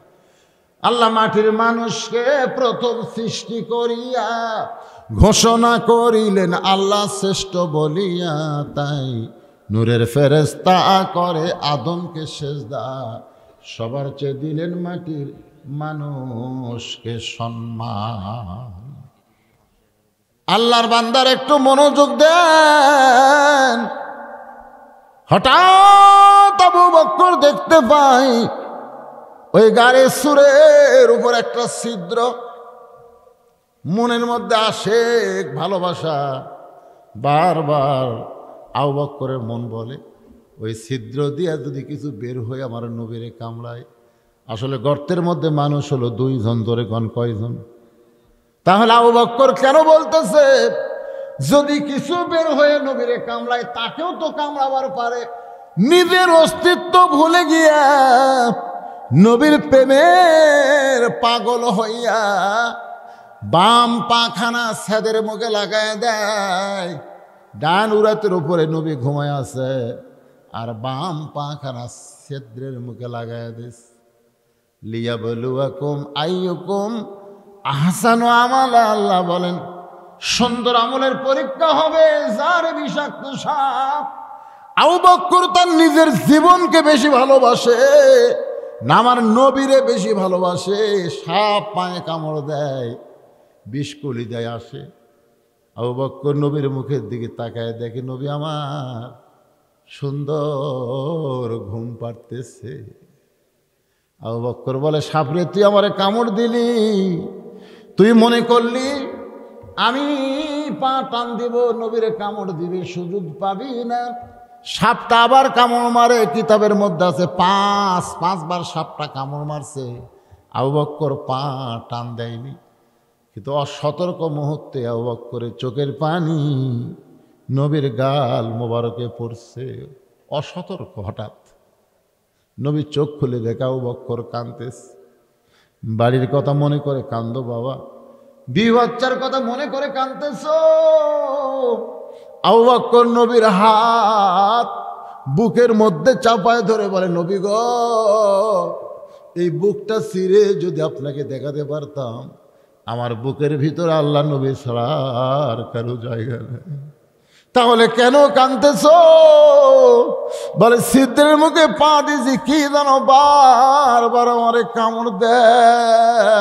আল্লাহ মাটির মানুষকে প্রথম সৃষ্টি করিয়া ঘোষণা করিলেন আল্লাহ শ্রেষ্ঠ বলিয়া, তাই নূরের ফেরেশতা করে আদমকে সেজদা, সবার চেয়ে দিলেন মাটির মানুষকে সম্মান। আল্লাহর বান্দার একটু মনোযোগ দেন। হঠাৎ আবু বকর দেখতে পাই ওই গাড়ির সুরের উপর একটা ছিদ্র, মনের মধ্যে আসে ভালোবাসা। বারবার আবু বকরের মন বলে, ওই ছিদ্র দিয়া যদি কিছু বের হয়ে আমার নবীরে কামড়ায়। আসলে গর্তের মধ্যে মানুষ হলো 2 জন, ধরে গণ কয়জন? তাহলে আবু বকর কেন বলতেছে যদি কিছু বের হয়ে নবীরে কামড়ায়, তাকেও তো কামড়াবার পারে। নিজের অস্তিত্ব ভুলে গিয়া নবীর প্রেমের পাগল হইয়া বাম পাখানা ছেদের মুখে লাগায় দেয়। ডান উরাতের উপরে নবী ঘুমায় আছে, আর বাম পাখানা ছেদ্রের মুখে লাগায় দিস। লিয়াবলুয়াকুম আইয়ুকুম আহসানু আমালা, আল্লাহ বলেন সুন্দর আমলের পরীক্ষা হবে যার বিষাক্ত সাপ। আবু বকর তার নিজের জীবনকে বেশি ভালোবাসে না আমার নবীরে বেশি ভালোবাসে। সাপ পায়ে কামড় দেয়, বিষকলি দেয় আসে। আবু বকর নবীর মুখের দিকে তাকায়, দেখে নবী আমার সুন্দর ঘুম পাড়তেছে। আবু বকর বলে, সাপরে তুই আমারে কামড় দিলি, তুই মনে করলি আমি পা টান দিব নবীরে কামড় দিবি, সুযোগ পাবি না। সাপটা আবার কামড় মারে, কিতাবের মধ্যে আছে 5 বার সাপটা কামড় মারছে, আবু বকর পা টান দেয়নি। কিন্তু অসতর্ক মুহূর্তে আবু বকরের চোখের পানি নবীর গাল মোবারকে পড়ছে। অসতর্ক, হঠাৎ নবী চোখ খুলে দেখে আবু বকর কাঁদতেছে। বাড়ির কথা মনে করে কান্দো বাবা, বিবি বাচ্চার কথা মনে করে কাঁদতেছ। আবু বকর নবীর হাত বুকের মধ্যে চাপায় ধরে বলে, নবী গো, এই বুকটা ছিঁড়ে যদি আপনাকে দেখাতে পারতাম, আমার বুকের ভিতরে আল্লাহ নবী ছাড়া আর কারো জায়গা নেই। তাহলে কেন কাঁদতেছ? বলে, সিদ্ধের মুখে পা দিয়েছি, কি জানো বারবার আমারে কামড় দেয়।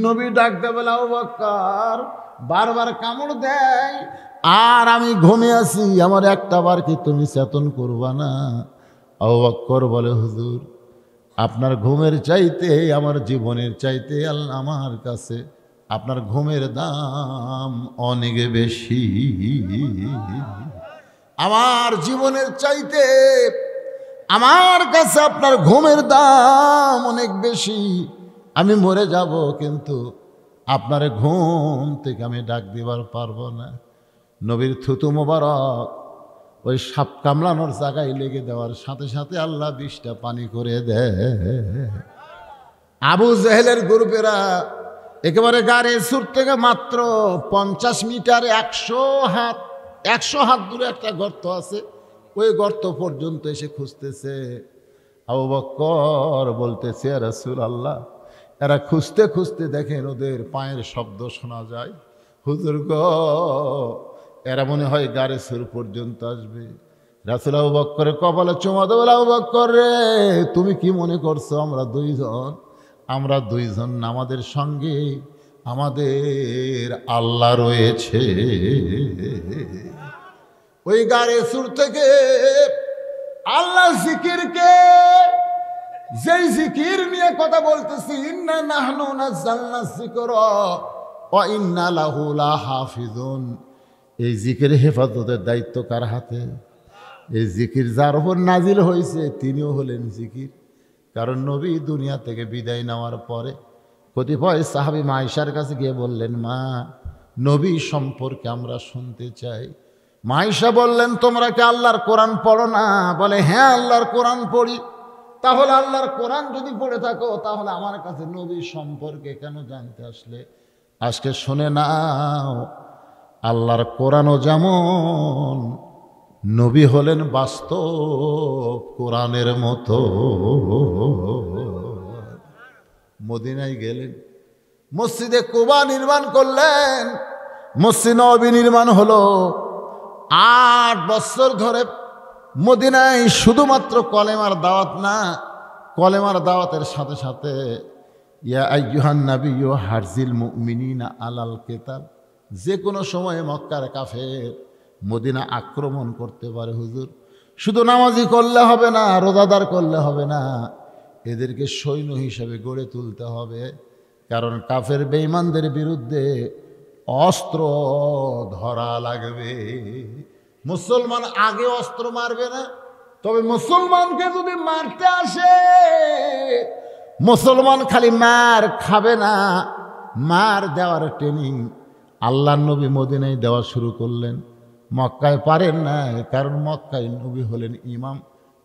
নবী ডাকতে বলে, আবু বকর, বারবার কামড় দেয় আর আমি ঘুমিয়ে আছি, আমার একটা বার কি তুমি চেতন করবা না? আবু বকর বলে, হুজুর, আপনার ঘুমের চাইতে আমার জীবনের চাইতে আল্লাহ আমার কাছে আপনার ঘুমের দাম অনেক বেশি। আমার জীবনের চাইতে আমার কাছে আপনার ঘুমের দাম অনেক বেশি। আমি মরে যাব, কিন্তু আপনার ঘুম থেকে আমি ডাক দিবার পারবো না। নবীর থুতু মোবারক ওই সাপ কামড়ানোর জায়গায় লেগে দেওয়ার সাথে সাথে আল্লাহ 20টা পানি করে দেয়। আবু জেহেলের গ্রুপেরা একেবারে গাড়ি সুর থেকে মাত্র 50 মিটার 100 হাত দূরে একটা গর্ত আছে, ওই গর্ত পর্যন্ত এসে খুঁজতেছে। আবু বকর বলতেছে, ইয়া রাসূলুল্লাহ, এরা খুঁজতে খুঁজতে দেখেন ওদের পায়ের শব্দ শোনা যায়। হুজুর গো, এরা মনে হয় গাড়ি সুর পর্যন্ত আসবে। রাসূল আবু বকরের কপালে চুমা দেবে, আবু বকর রে, তুমি কি মনে করছো আমরা দুইজন আমাদের সঙ্গে আমাদের আল্লাহ রয়েছে। ওই গাড়ি সুর থেকে আল্লাহ জিকিরকে, যেই জিকির নিয়ে কথা বলতেছি, ইন্না নাহনু নাযালনা যিকরা ওয়া ইন্না লাহু লাহাফিজুন, এই জিকির হেফাজতের দায়িত্ব কার হাতে? এই জিকির যার উপর নাজিল হয়েছে তিনিও হলেন জিকির। কারণ নবী দুনিয়া থেকে বিদায় নেওয়ার পরে কতিপয় সাহাবী মা আয়েশার কাছে গিয়ে বললেন, মা, নবী সম্পর্কে আমরা শুনতে চাই। মা আয়েশা বললেন, তোমরা কি আল্লাহর কোরআন পড়ো না? বলে, হ্যাঁ, আল্লাহর কোরআন পড়ি। তাহলে আল্লাহর কোরআন যদি পড়ে থাকো, তাহলে আমার কাছে নবী সম্পর্কে কেন জানতে আসলে? আজকে শুনে নাও, আল্লাহর কোরআনও যেমন, নবী হলেন বাস্তব কোরআনের মতো। মদিনায় গেলেন, মসজিদে কুবা নির্মাণ করলেন, মসজিদ নববী নির্মাণ হলো। 8 বছর ধরে মদিনায় শুধুমাত্র কলেমার দাওয়াত না, কলেমার দাওয়াতের সাথে সাথে ইয়া আইয়ুহান নাবিয়্যু হারজিল মুমিনিনা আলাল কিতাল, যে কোনো সময়ে মক্কার কাফের মদিনা আক্রমণ করতে পারে। হুজুর, শুধু নামাজি করলে হবে না, রোজাদার করলে হবে না, এদেরকে সৈন্য হিসেবে গড়ে তুলতে হবে। কারণ কাফের বেঈমানদের বিরুদ্ধে অস্ত্র ধরা লাগবে। মুসলমান আগে অস্ত্র মারবে না, তবে মুসলমানকে যদি মারতে আসে, মুসলমান খালি মার খাবে না, মার দেওয়ার ট্রেনিং আল্লাহর নবী মদিনায় দেওয়া শুরু করলেন। মক্কায় পারেন না, কারণ মক্কায় নবী হলেন ইমাম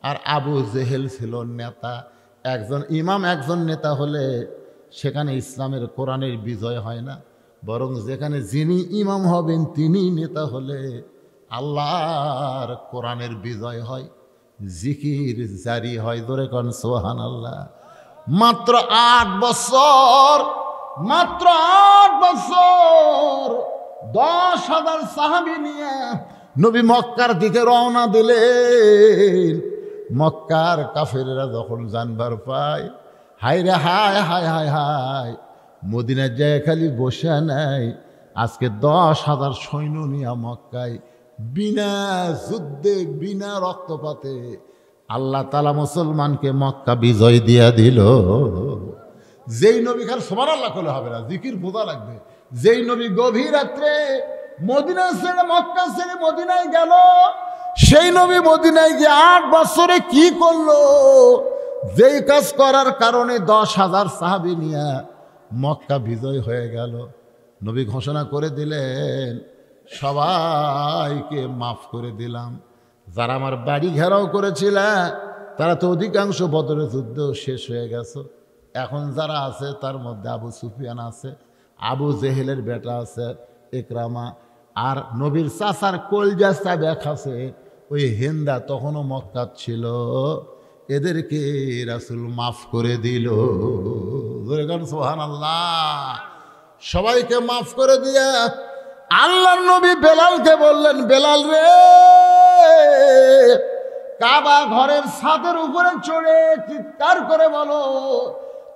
আর আবু জেহেল ছিল নেতা। একজন ইমাম একজন নেতা হলে সেখানে ইসলামের কোরআনের বিজয় হয় না, বরং যেখানে যিনি ইমাম হবেন তিনি নেতা হলে আল্লাহর কোরআনের বিজয় হয়, জিকির জারি হয়। ধরে কোন সুবহানাল্লাহ। মাত্র 8 বছর, মাত্র 8 বছর 10,000 সাহাবী নিয়ে নবী মক্কার দিকে রওনা দিলেন। মক্কার কাফেরেরা যখন জানবার পায়, হায় রে হায়, হায় হায় হায়, মদিনার জায়গায় খালি বসে নাই, আজকে 10,000 সৈন্য নিয়ে মক্কায় বিনা যুদ্ধে বিনা রক্তপাতে আল্লাহ তাআলা মুসলমানকে মক্কা বিজয় দিয়া দিল। যেই নবী খান সুবহানাল্লাহ করলে হবে না, জিকির বোঝা লাগবে। যেই নবী গভীর রাত্রে মদিনা ছেড়ে মক্কা ছেড়ে মদিনায় গেল, সেই নবী মদিনায় গিয়ে 8 বছরে কি করলো? যেই কাজ করার কারণে 10,000 সাহাবী নিয়ে মক্কা বিজয় হয়ে গেল। নবী ঘোষণা করে দিলেন, সবাইকে মাফ করে দিলাম। যারা আমার বাড়ি ঘেরাও করেছিল তারা তো অধিকাংশ বদরের যুদ্ধ শেষ হয়ে গেছে। এখন যারা আছে তার মধ্যে আবু সুফিয়ান আছে, আবু জেহেলের বেটা আছে ইকরামা, আর নবীর চাচার কলজা সাবেক আছে ওই হিন্দা, তখনও মক্কা ছিল। এদেরকে রাসূল মাফ করে দিল। সুবহানাল্লাহ। সবাইকে মাফ করে দিয়ে আল্লাহর নবী বেলালকে বললেন, বেলাল রে, কাবা ঘরের ছাদের উপরে চড়ে চিৎকার করে বলো,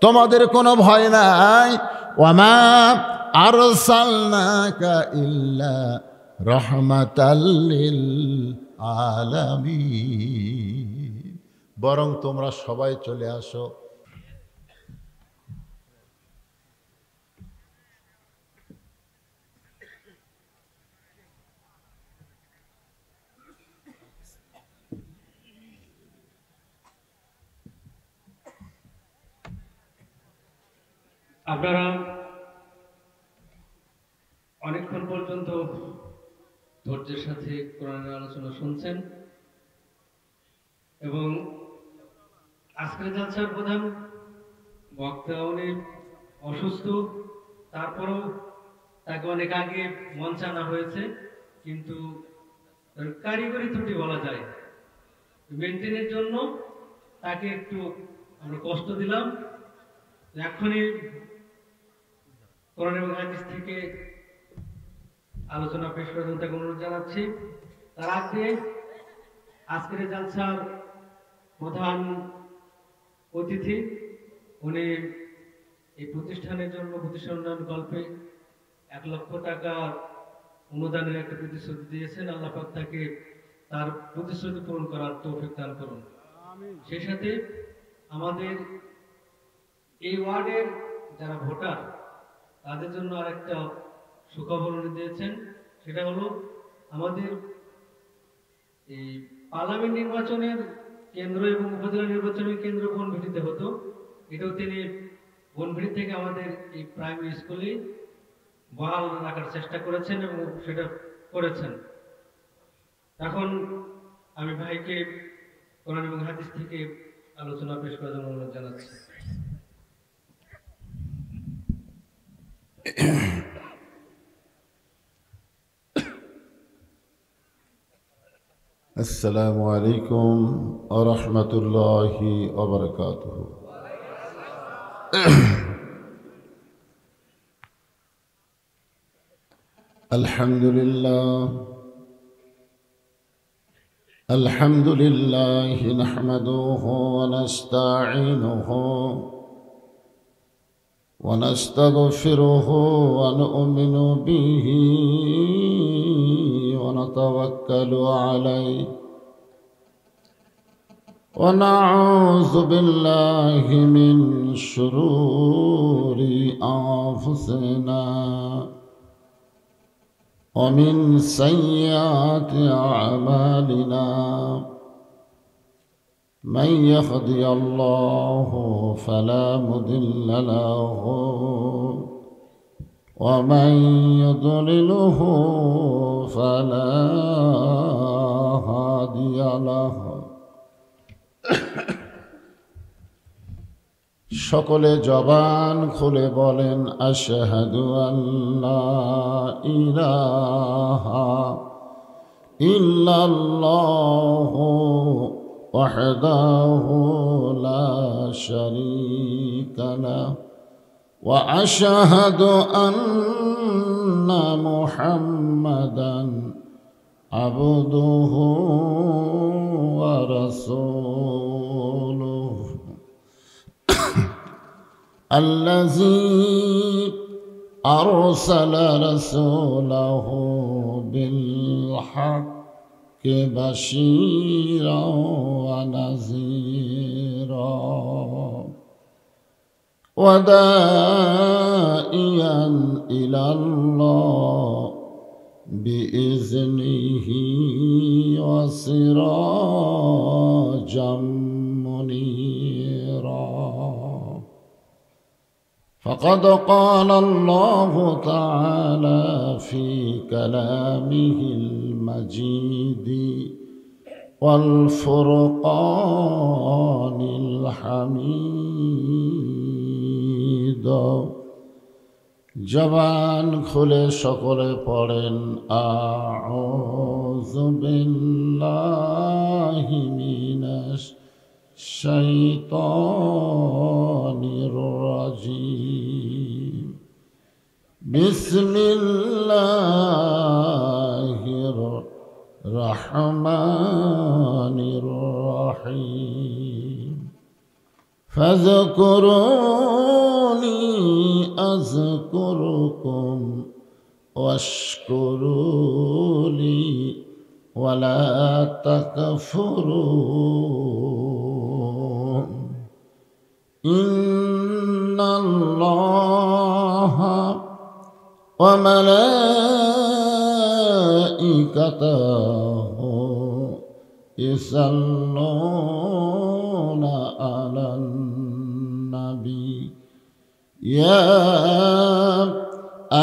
তোমাদের কোনো ভয় নাই। ওয়ামা আরসালনাকা ইল্লা রাহমাতাল লিল আলামিন। বরং তোমরা সবাই চলে আসো। আপনারা অনেকক্ষণ পর্যন্ত ধৈর্যের সাথে কোরআনের আলোচনা শুনছেন এবং আজকের জালসার প্রধান বক্তা উনি অসুস্থ, তারপরেও তাকে অনেক আগে মঞ্চে আনা হয়েছে, কিন্তু কারিগরি ত্রুটি বলা যায়, মেনটেনের জন্য তাকে একটু আমরা কষ্ট দিলাম। এখনই কোরআন এবং হাদিস থেকে আলোচনা পেশ করার জন্য তাকে অনুরোধ জানাচ্ছি। তার আগে আজকের জালসার প্রধান অতিথি, উনি এই প্রতিষ্ঠানের জন্য প্রতিষ্ঠান উন্নয়ন কল্পে 1 লক্ষ টাকা অনুদানের একটা প্রতিশ্রুতি দিয়েছেন। আল্লাহ পাক তাকে তার প্রতিশ্রুতি পূরণ করার তৌফিক দান করুন। সেই সাথে আমাদের এই ওয়ার্ডের যারা ভোটার তাদের জন্য আরেকটা সুখবর উনি দিয়েছেন, সেটা হলো আমাদের এই পার্লামেন্ট নির্বাচনের কেন্দ্র এবং উপজেলা নির্বাচনের কেন্দ্র বনভিটিতে হতো, এটাও তিনি বনভিটি থেকে আমাদের এই প্রাইমারি স্কুলে বহাল রাখার চেষ্টা করেছেন এবং সেটা করেছেন। এখন আমি ভাইকে কোরআন এবং হাদিস থেকে আলোচনা পেশ করার জন্য অনুরোধ জানাচ্ছি। আসসালামু আলাইকুম ওয়া রাহমাতুল্লাহি ওয়া বারাকাতুহু। আলহামদুলিল্লাহ নাহমাদুহু ওয়া নাস্তাঈনুহু ওয়া নাস্তাগফিরুহু ওয়া নু'মিনু বিহি ونتوكل عليه ونعوذ بالله من شرور أنفسنا ومن سيئات أعمالنا من يهدي الله فلا مضل له ومن يضلله فلا هادي له। সকলে জবান খুলে বলেন আশহাদু আল্লা ইলাহা ইল্লাল্লাহু ওয়াহদাহু লা শারীকা লাহু وأشهد أن محمدا عبده ورسوله الذي أرسل رسوله بالحق بشيرا ونذيرا وداعيا إلى الله بإذنه وسراجا منيرا। فقد قال الله تعالى في كلامه المجيد والفرقان الحميد জবান খুলে সকলে পড়েন আউযু বিল্লাহি মিনাশ শাইতানির রাজিম বিসমিল্লাহির রহমানির রহিম ফাযকুরুনি আযকুরুকুম ওয়াশকুরুলি ওয়ালা তাকফুরুন ইন্নাল্লাহা ওয়া মালাইকাতাহু ইউসাল্লুনা আলান নাবী ইয়া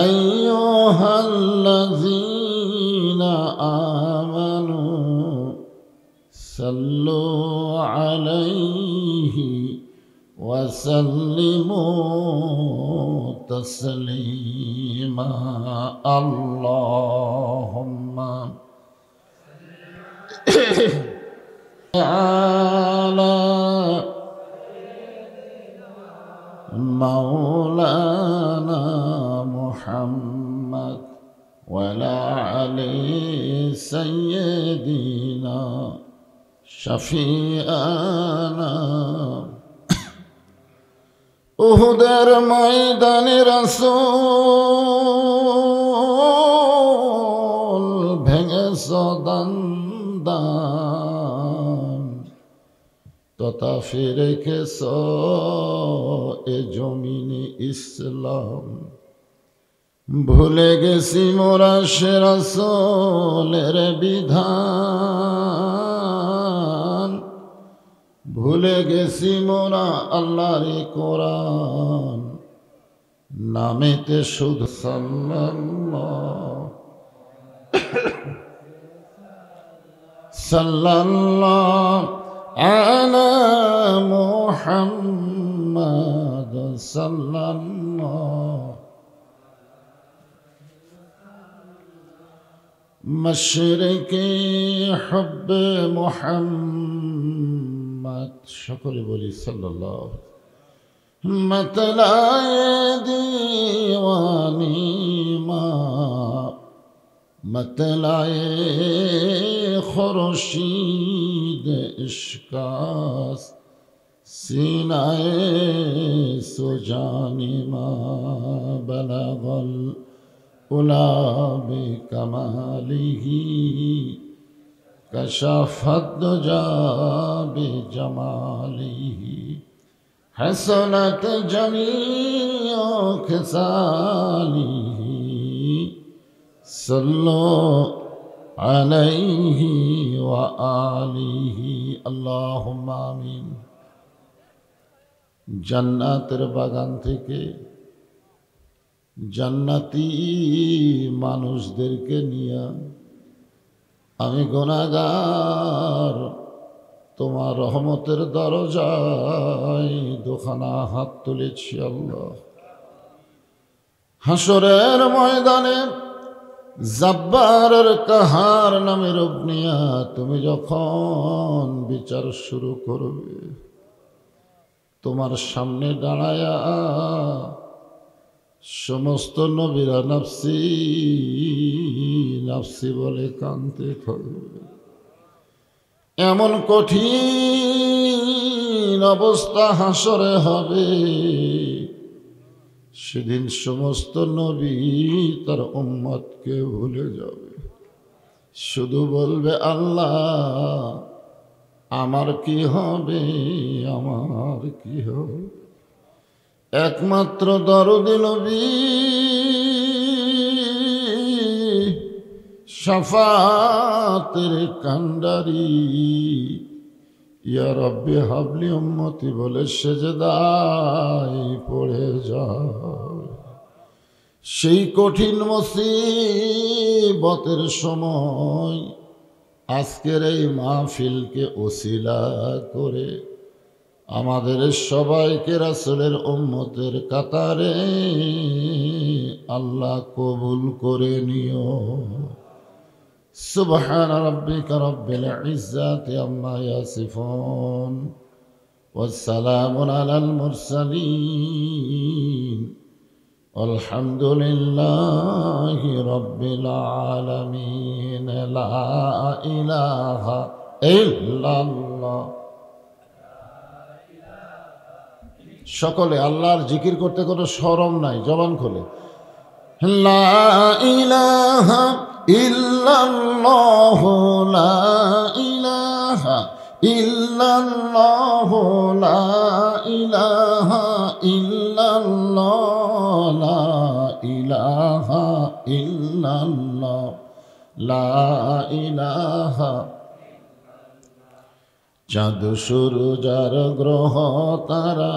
আইয়ুহাল্লাযীনা আমানু সাল্লু আলাইহি ওয়া সাল্লিমু তাসলিমা আল্লাহুম্মা আলা মাওলানা মুহাম্মদ ওয়ালা আলি সাইয়্যিদিনা শাফিআনা উহুদের ময়দানে রাসূল ভেঙেছ দান তথাপি রেখেছ এ জমিনে ইসলাম ভুলে গেছি মোরা সে রাসূলের বিধান ভুলে গেছি মোরা আল্লাহর কোরআন নামেতে শুধু সাল্লাল্লাহু আলা মুহাম্মাদ সাল্লাল্লাহু মশরিকি হুব্বে মুহাম্মদ সকলে বলি সাল্লাল্লাহু मतलाए दीवानी माँ मतलाए खुर्शीद इश्कास सीनाए सुजानी माँ बलगल उला बिकमालिही कशफत दुजा बिजमालिही حسنت جميع خصاله صلوا عليه وآله اللهم آمين জান্নাতের বাগান থেকে জান্নাতি মানুষদেরকে নিয়ে আমি গুনাহগার তোমার রহমতের দরজায় দুখানা হাত তুলেছি আল্লাহ। হাসরের ময়দানে জাব্বারের কাহার নামের অগ্নিয়া তুমি যখন বিচার শুরু করবে তোমার সামনে দাঁড়ায়া সমস্ত নবীরা নাফসি নাফসি বলে কাঁদতে থাকবে। এমন কঠিন অবস্থা হাসরে হবে সেদিন সমস্ত নবী তার উম্মতকে ভুলে যাবে, শুধু বলবে আল্লাহ আমার কি হবে, আমার কি হবে। একমাত্র দরদি নবী শাফাতের কান্ডারি ইয়া রব্বি হাবলি উম্মতি বলে সেজদায় পড়ে যায়। সেই কঠিন মুসিবতের সময় আজকের এই মাহফিলকে ওসিলা করে আমাদের সবাইকে রাসূলের উম্মতের কাতারে আল্লাহ কবুল করে নিও। সুবহান রাব্বিকা রাব্বিল ইজ্জাতি আম্মা ইয়াসিফুন ওয়াস সালামুন আলাল মুরসালিন আলহামদুলিল্লাহি রাব্বিল আলামিন। লা ইলাহা ইল্লাল্লাহ। সকলে আল্লাহর জিকির করতে কোনো শরম নাই, জবান খোলে লা ইলাহা ইল্লাল্লাহ, লা ইলাহা ইল্লাল্লাহ, লা ইলাহা ইল্লাল্লাহ, লা ইলাহা ইল্লাল্লাহ, লা ইলাহা। চাঁদ সূরজ আর গ্রহ তারা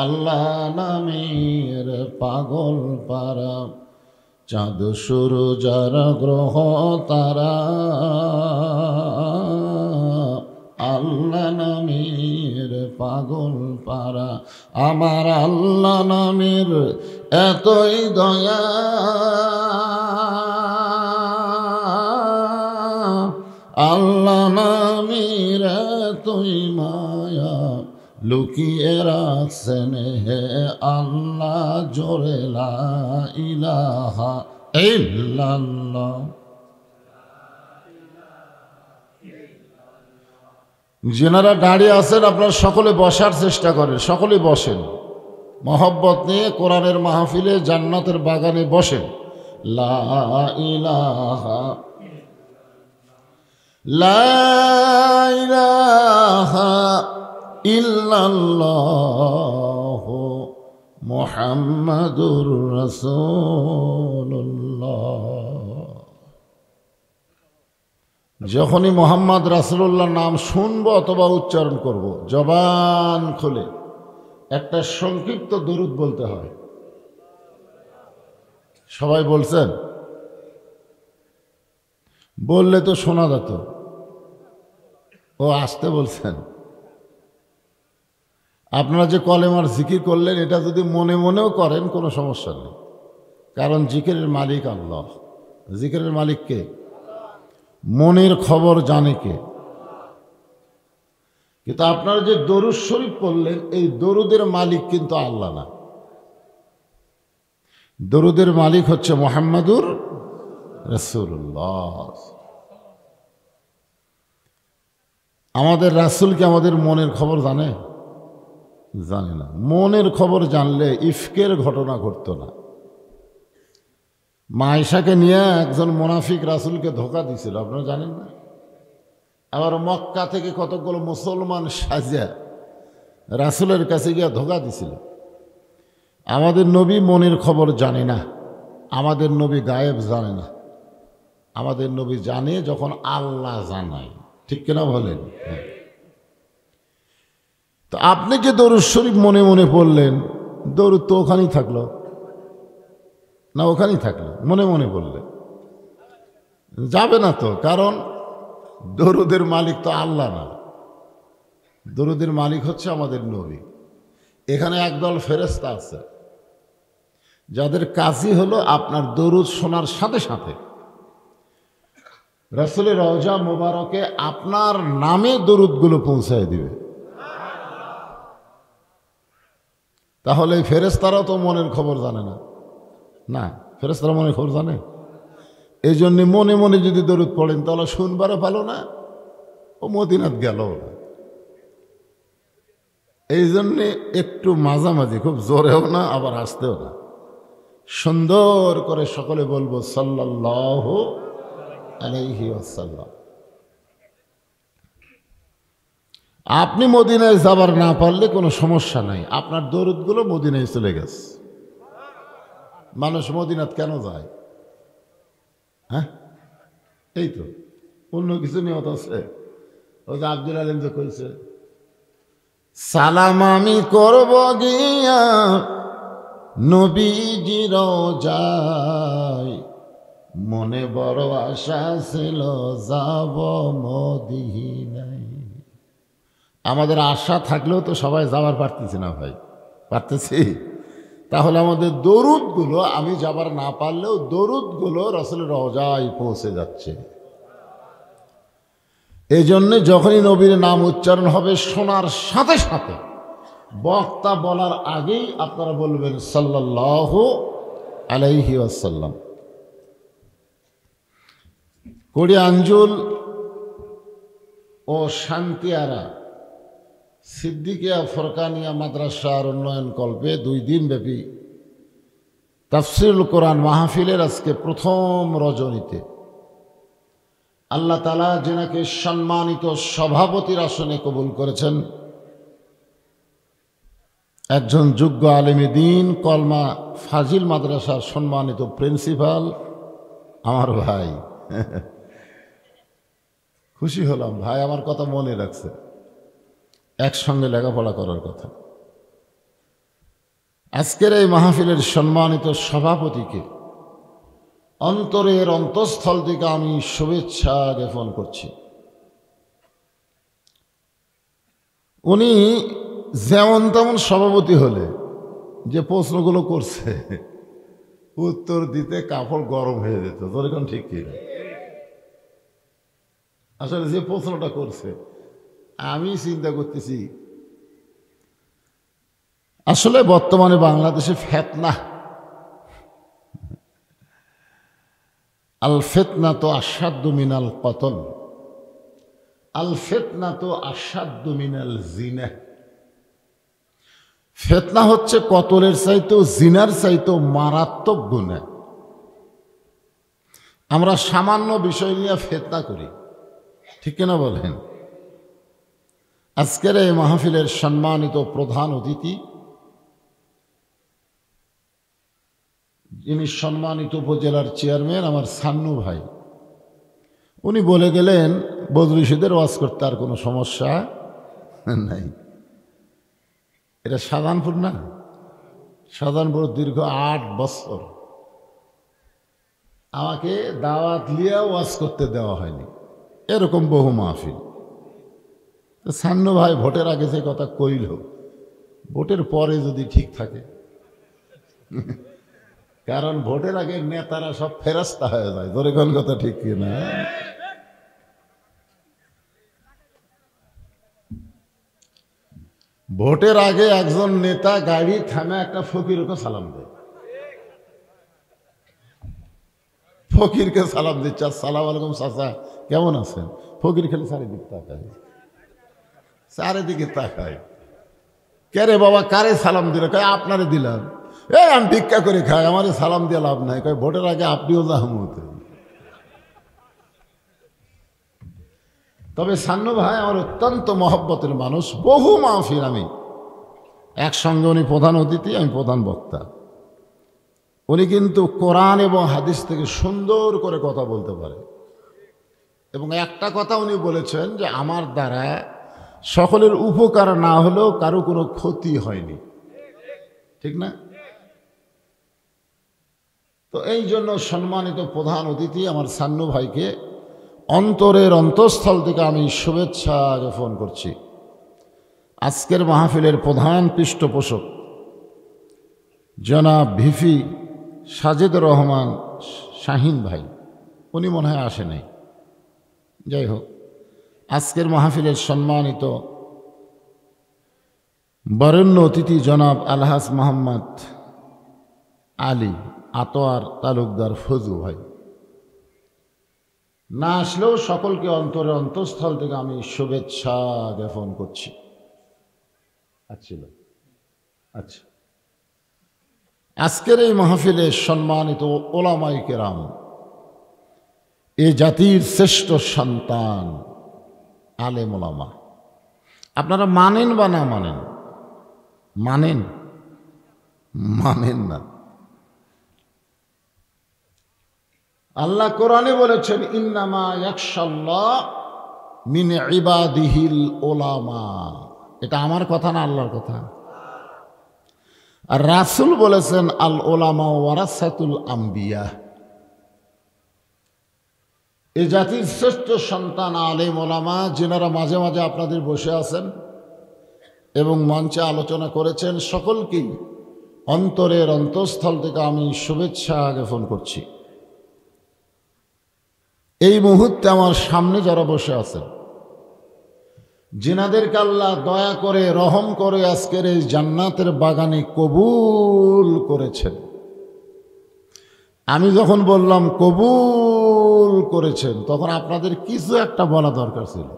আল্লাহ নামের পাগল পারা। চাঁদ সূরজ আর গ্রহ তারা আল্লাহ নামের পাগল পারা। আমার আল্লাহ নামের এতই দয়া, আল্লাহ নামের এতই মায়া, লুকিয়ে রাখছেন হে আল্লাহ জোরে লা ইলাহা ইল্লাল্লাহ। যেনারা দাঁড়িয়ে আছেন আপনারা সকলে বসার চেষ্টা করেন, সকলে বসেন, মহব্বত নিয়ে কোরআনের মাহফিলে জান্নাতের বাগানে বসেন। লা ইলাহা লা ইলাহা ইল্লাল্লাহ মুহাম্মাদুর রাসূলুল্লাহ। যখনই মোহাম্মদ রাসূলুল্লাহ নাম শুনবো অথবা উচ্চারণ করব, জবান খুলে একটা সংক্ষিপ্ত দরুদ বলতে হয়। সবাই বলছেন? বললে তো শোনা যেত। ও আসতে বলছেন। আপনারা যে কলেমার জিকির করলেন এটা যদি মনে মনেও করেন কোনো সমস্যা নেই, কারণ জিকিরের মালিক আল্লাহ। জিকিরের মালিক কে? মনের খবর জানে কে? কিন্তু আপনারা যে দরুদ শরীফ পড়লেন এই দরুদের মালিক কিন্তু আল্লাহ না, দরুদের মালিক হচ্ছে মুহাম্মাদুর রাসূলুল্লাহ। আমাদের রাসূল কি আমাদের মনের খবর জানে? জানে না। মনের খবর জানলে ইফকের ঘটনা ঘটতো না। মা আয়েশাকে নিয়ে একজন মুনাফিক রাসূলকে ধোঁকা দিছিল, আপনারা জানেন না? আবার মক্কা থেকে কতগুলো মুসলমান সাজিয়া রাসূলের কাছে গিয়ে ধোঁকা দিছিল। আমাদের নবী মনের খবর জানে না, আমাদের নবী গায়েব জানে না, আমাদের নবী জানে যখন আল্লাহ জানায়। ঠিক কিনা বলেন? তো আপনি যে দরুদ শরীফ মনে মনে পড়লেন, দরুদ তো ওখানেই থাকলো না? ওখানেই থাকলো, মনে মনে পড়লেন যাবে না তো, কারণ দরুদের মালিক তো আল্লাহ না, দরুদের মালিক হচ্ছে আমাদের নবী। এখানে একদল ফেরেশতা আছে যাদের কাজই হলো আপনার দরুদ শোনার সাথে সাথে রাসূলের রওজা মোবারকে আপনার নামে দরুদগুলো পৌঁছায় দিবে। তাহলে ফেরেশতারাও তো মনের খবর জানে না, না ফেরেশতারা মনের খবর জানে? এই জন্যে মনে মনে যদি দরুদ পড়েন তাহলে শুনবারও ভালো না, ও মদিনাত গেল না। এই জন্যে একটু মাঝামাঝি, খুব জোরেও না আবার আসতেও না, সুন্দর করে সকলে বলবো সাল্লাল্লাহু আলাইহি ওয়াসাল্লাম। আপনি মদিনায় যাবার না পারলে কোনো সমস্যা নাই, আপনার দরুদগুলো মদিনায় চলে গেছে। মানুষ মদিনাত কেন যায়? হ্যাঁ, এই তো অন্য কিছু নিয়ত আছে। ও যে আব্দুল আলিম যে কইছে, সালাম আমি করব গিয়া নবীজি রওজায়, মনে বড় আশা ছিল যাব মদিনায়। আমাদের আশা থাকলেও তো সবাই যাবার পারতেছি না ভাই, পারতেছি? তাহলে আমাদের দরুদগুলো, আমি যাবার না পারলেও দরুদগুলো রাসূলের রওজায় পৌঁছে যাচ্ছে। এই জন্যে যখনই নবীর নাম উচ্চারণ হবে শোনার সাথে সাথে বক্তা বলার আগেই আপনারা বলবেন সাল্লাল্লাহু আলাইহি ওয়াসাল্লাম। কড়িয়াঞ্জুল ও শান্তিয়ারা সিদ্দিকিয়া ফরকানিয়া মাদ্রাসার উন্নয়ন কল্পে 2 দিন ব্যাপী তাফসীরুল কোরআন মাহফিলের আজকে প্রথম রজনীতে আল্লাহ তাআলা যেনাকে সম্মানিত সভাপতির আসনে কবুল করেছেন, একজন যোগ্য আলেমে দ্বীন, কলমা ফাজিল মাদ্রাসার সম্মানিত প্রিন্সিপাল আমার ভাই। খুশি হলাম ভাই আমার কথা মনে রাখছে, একসঙ্গে লেখাপড়া করার কথা। আজকের এই মাহফিলের সম্মানিত সভাপতিকে অন্তরের অন্তঃস্থল থেকে আমি শুভেচ্ছা জ্ঞাপন করছি। উনি যেমন তেমন সভাপতি হলে যে প্রশ্নগুলো করছে উত্তর দিতে কাপড় গরম হয়ে যেত, যেরকম ঠিক কি আসলে যে প্রশ্নটা করছে আমি চিন্তা করতেছি, আসলে বর্তমানে বাংলাদেশে ফিতনা, আল ফিতনা তো আসাদ্দু মিনাল কতল, আল ফিতনা তো আসাদ্দু মিনাল জিনা। ফিতনা হচ্ছে কতলের চাইতেও, জিনার চাইতেও মারাত্মক গুনাহ। আমরা সামান্য বিষয় নিয়ে ফিতনা করি, ঠিক কিনা বলেন? আজকের এই মাহফিলের সম্মানিত প্রধান অতিথি, যিনি সম্মানিত উপজেলার চেয়ারম্যান আমার সান্নু ভাই, উনি বলে গেলেন বদরুশীদের ওয়াজ করতে আর কোনো সমস্যা নাই। এটা সাধারণপুর না, সাধারণপুর দীর্ঘ 8 বছর আমাকে দাওয়াত লিয়া ওয়াজ করতে দেওয়া হয়নি, এরকম বহু মাহফিল। সান্নু ভাই ভোটের আগে যে কথা কইল, ভোটের পরে যদি ঠিক থাকে, কারণ ভোটের আগে নেতারা সব ফেরস্তা হয়ে যায়, ধরে কোন কথা ঠিক কিনা? ভোটের আগে একজন নেতা গাড়ি থামে একটা ফকিরকে সালাম দেয়, ফকিরকে সালাম দিচ্ছে, আসসালামু আলাইকুম চাচা কেমন আছেন? ফকির খেলে চারিদিকে তাকায়, চারিদিকে তাকায়, কে রে বাবা কারে সালাম দিল? কয় আপনারে দিলাম। আমি ভিক্ষা করে খাই, আমারে সালাম দিয়ে লাভ নাই। কয় ভোটের আগে আপনিও জাহমতে। তবে সান্নু ভাই আমার অত্যন্ত মহব্বতের মানুষ, বহু মাহফিল আমি একসঙ্গে, উনি প্রধান অতিথি, আমি প্রধান বক্তা। উনি কিন্তু কোরআন এবং হাদিস থেকে সুন্দর করে কথা বলতে পারে, এবং একটা কথা উনি বলেছেন যে আমার দ্বারা সকলের উপকার না হলেও কারো কোনো ক্ষতি হয়নি, ঠিক না? তো এই জন্য সম্মানিত প্রধান অতিথি আমার সান্নু ভাইকে অন্তরের অন্তঃস্থল থেকে আমি শুভেচ্ছা জ্ঞাপন করছি। আজকের মাহফিলের প্রধান পৃষ্ঠপোষক জনাব ভিপি সাজেদুর রহমান শাহিন ভাই, উনি মনে হয় আসে নাই। যাই হোক, আজকের মাহফিলের সম্মানিত বরেণ্য অতিথি জনাব আলহাজ মোহাম্মদ আলী আতোয়ার তালুকদার ফজু ভাই, না আসলেও সকলকে অন্তরে অন্তঃস্থল থেকে আমি শুভেচ্ছা জ্ঞাপন করছি। আচ্ছা, আজকের এই মাহফিলে সম্মানিত ওলামায়ে কেরাম, এ জাতির শ্রেষ্ঠ সন্তান আলেম ওলামা, আপনারা মানেন বা না মানেন, মানেন না। আল্লাহ কোরআনে বলেছেন ইন্নামা ইয়াখশাল্লাহ মিন ইবাদিহিল উলামা। এটা আমার কথা না আল্লাহর কথা? আর রাসূল বলেছেন আল উলামা ওয়ারাসাতুল আম্বিয়া। এই জাতির শ্রেষ্ঠ সন্তান আলেম ওলামা, যিনারা মাঝে মাঝে আপনাদের বসে আছেন এবং মঞ্চে আলোচনা করেছেন, সকলকেই অন্তরের অন্তঃস্থল থেকে আমি শুভেচ্ছা জ্ঞাপন করছি। এই মুহূর্তে আমার সামনে যারা বসে আছেন, যিনাদেরকে আল্লাহ দয়া করে রহম করে আজকের এই জান্নাতের বাগানে কবুল করেছেন, আমি যখন বললাম কবুল করেছেন, তখন আপনাদের কিছু একটা বলা দরকার ছিল।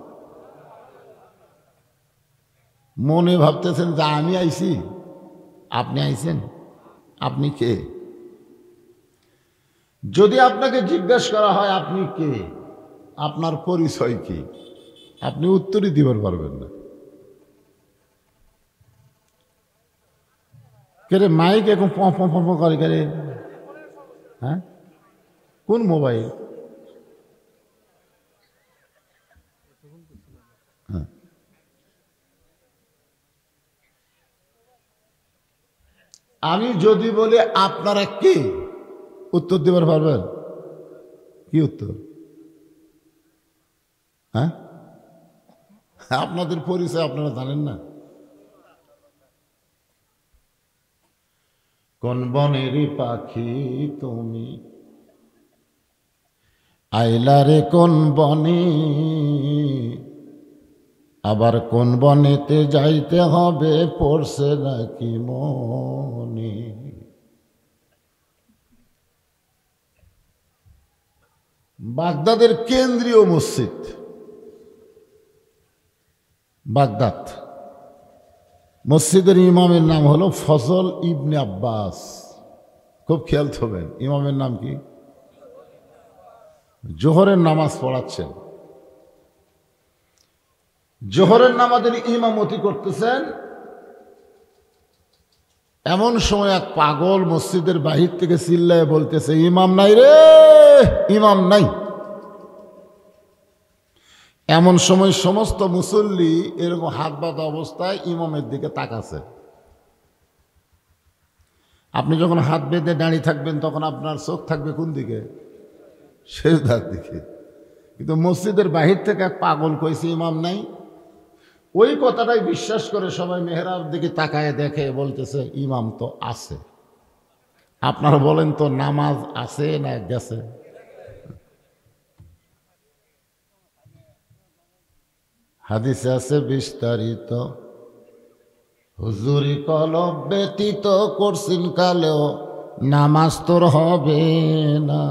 মনে ভাবতেছেন যে আমি আইছি, আপনি আইছেন, আপনি কে? যদি আপনাকে জিজ্ঞাসা করা হয় আপনি কে, আপনার পরিচয় কি, আপনি উত্তরই দিবার পারবেন না। কে মাইক এখন পঁ করে কে? হ্যাঁ, কোন মোবাইল? হ্যাঁ, আমি যদি বলি আপনারা কে, উত্তর দিবার পারবেন? কি উত্তর? হ্যাঁ, আপনাদের পরিচয় আপনারা জানেন না। কোন বনের পাখি তুমি, আইলারে কোন বনে, আবার কোন বনেতে যাইতে হবে পড়ছে নাকি মনে। বাগদাদের কেন্দ্রীয় মসজিদ, বাগদাদ, মসজিদের ইমামের নাম হলো ফজল ইবনে আব্বাস। খুব খেয়াল করবেন, ইমামের নাম কি? জোহরের নামাজ পড়াচ্ছেন, জোহরের নামাজের ইমামতি করতেছেন। এমন সময় এক পাগল মসজিদের বাহির থেকে চিল্লায় বলতেছে, ইমাম নাই রে, ইমাম নাই। এমন সময় সমস্ত মুসল্লি এরকম হাত বাঁধা অবস্থায় ইমামের দিকে তাকাচ্ছে। আপনি যখন হাত বেঁধে দাঁড়িয়ে থাকবেন তখন আপনার চোখ থাকবে কোন দিকে? সেজদার দিকে। কিন্তু মসজিদের বাহির থেকে এক পাগল কইছে ইমাম নাই, ওই কথাটাই বিশ্বাস করে সবাই মেহরাব দিকে তাকায় দেখে, বলতেছে ইমাম তো আছে। আপনারা বলেন তো নামাজ আছে না গেছে? হাদিসে আছে বিস্তারিত, হুজুরি কলব ব্যতীত করছিন কালেও নামাজ তোর হবে না।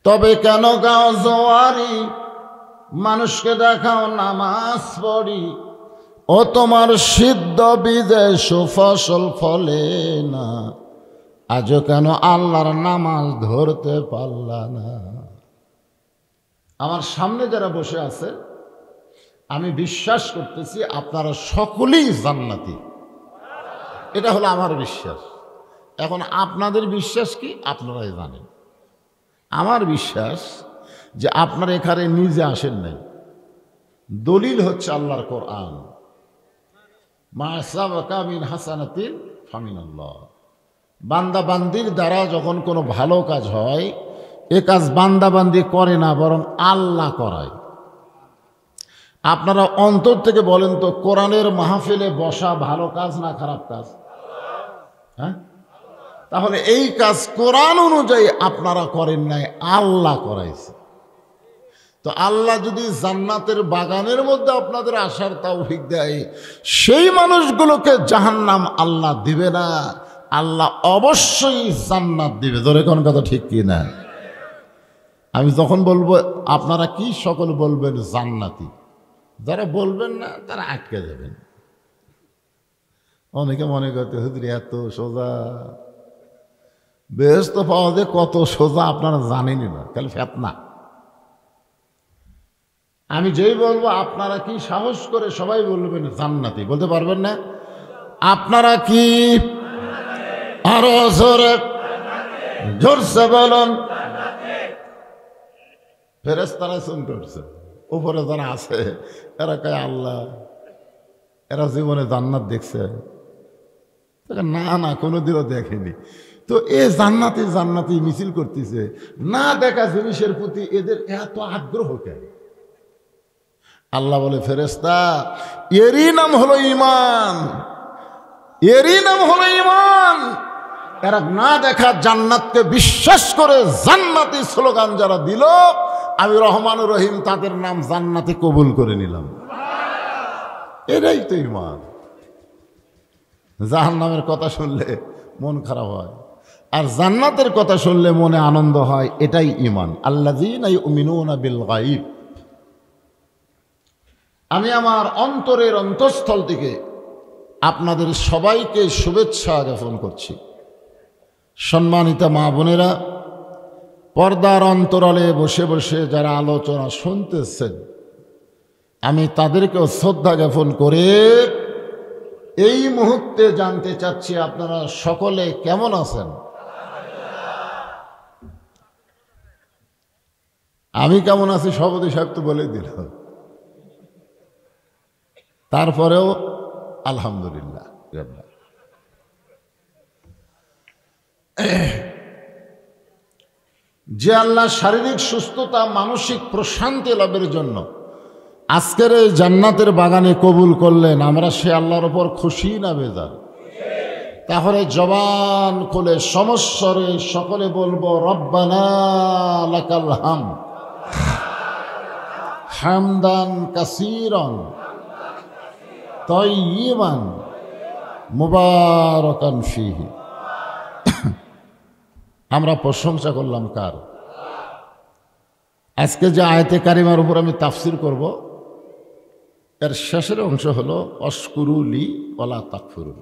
তবে কেন গাও জোয়ারি, মানুষকে দেখাও নামাজ পড়ি, ও তোমার সিদ্ধ বীজে সুফসল ফলে না, আজও কেন আল্লাহর নামাজ ধরতে পারলা না। আমার সামনে যারা বসে আছে, আমি বিশ্বাস করতেছি আপনারা সকলেই জান্নাতি। এটা হলো আমার বিশ্বাস। এখন আপনাদের বিশ্বাস কি আপনারাই জানেন। আমার বিশ্বাস যে আপনারা এখানে নিজে আসেন নাই, দলিল হচ্ছে আল্লাহর কোরআন। মা সাবাকা মিন হাসানাতিন ফামিনাল্লাহ। বান্দা বান্দির দ্বারা যখন কোনো ভালো কাজ হয়, এ কাজ বান্দা বান্দি করে না, বরং আল্লাহ করায়। আপনারা অন্তর থেকে বলেন তো, কোরআনের মাহফিলে বসা ভালো কাজ না খারাপ কাজ? হ্যাঁ, তাহলে এই কাজ কোরআন অনুযায়ী আপনারা করেন নাই, আল্লাহ করাইছে। তো আল্লাহ যদি জান্নাতের বাগানের মধ্যে আপনাদের আসার তৌফিক দেয়, সেই মানুষগুলোকে জাহান্নাম আল্লাহ দিবে না, আল্লাহ অবশ্যই জান্নাত দিবে। ধরে কোন কথা ঠিক কি না? আমি যখন বলবো আপনারা কি সকল বলবেন জান্নাতি, যারা বলবেন না তারা আটকে যাবেন। অনেকে মনে করতে হুজুরি এত সোজা, বেহেশত পাওয়া যায় কত সোজা আপনারা জানেনই না, খালি ফেতনা। আমি যেই বলবো আপনারা কি, সাহস করে সবাই বলবেন জান্নাতি, বলতে পারবেন না? আপনারা কি আরো জোরে জোরসে বলুন। ফেরেশতারা শুনতে উঠছে, উপরে যারা আছে এরা কয় আল্লাহ এরা জীবনে জান্নাত দেখছে? না না, কোনোদিনও দেখেনি। তো এ জান্নাতি জান্নাতি মিছিল করতেছে, না দেখা জিনিসের প্রতি এদের এত আগ্রহ কেন? আল্লাহ বলে, ফেরেশতা, এরই নাম হলো ঈমান, এরই নাম হলো ঈমান। এরা না দেখা জান্নাতকে বিশ্বাস করে জান্নাতি স্লোগান যারা দিল, আমি রহমানুর রহিম তাদের নাম জান্নাতে কবুল করে নিলাম। এরাই তো ঈমান। জাহান্নামের কথা শুনলে মন খারাপ হয়, আর জান্নাতের কথা শুনলে মনে আনন্দ হয়, এটাই ঈমান। আল্লাযীনা ইউমিনুনা বিল গায়ব। আমি আমার অন্তরের অন্তঃস্থল থেকে আপনাদের সবাইকে শুভেচ্ছা জ্ঞাপন করছি। সম্মানিত মা বোনেরা, পর্দার অন্তরালে বসে বসে যারা আলোচনা শুনতেছেন, আমি তাদেরকেও শ্রদ্ধা জ্ঞাপন করে এই মুহূর্তে জানতে চাচ্ছি আপনারা সকলে কেমন আছেন? আমি কেমন আছি সভাপতি সাহেব তো বলে দিল, তারপরেও আলহামদুলিল্লাহ। যে আল্লাহ শারীরিক সুস্থতা, মানসিক প্রশান্তি লাভের জন্য আজকের এই জান্নাতের বাগানে কবুল করলেন, আমরা সে আল্লাহর ওপর খুশি না বেজার? তাহলে জবান খুলে সমস্বরে সকলে বলবো, রব্বানা লাকাল হামদ হামদান কাসীরান তাইয়িবান মুবারাকান ফীহি। আমরা প্রশংসা করলাম কার? আজকে যে আয়াতে কারিমার উপর আমি তাফসির করব, এর শেষের অংশ হলো অশকুরুলি ওয়ালা তাকফুরুন।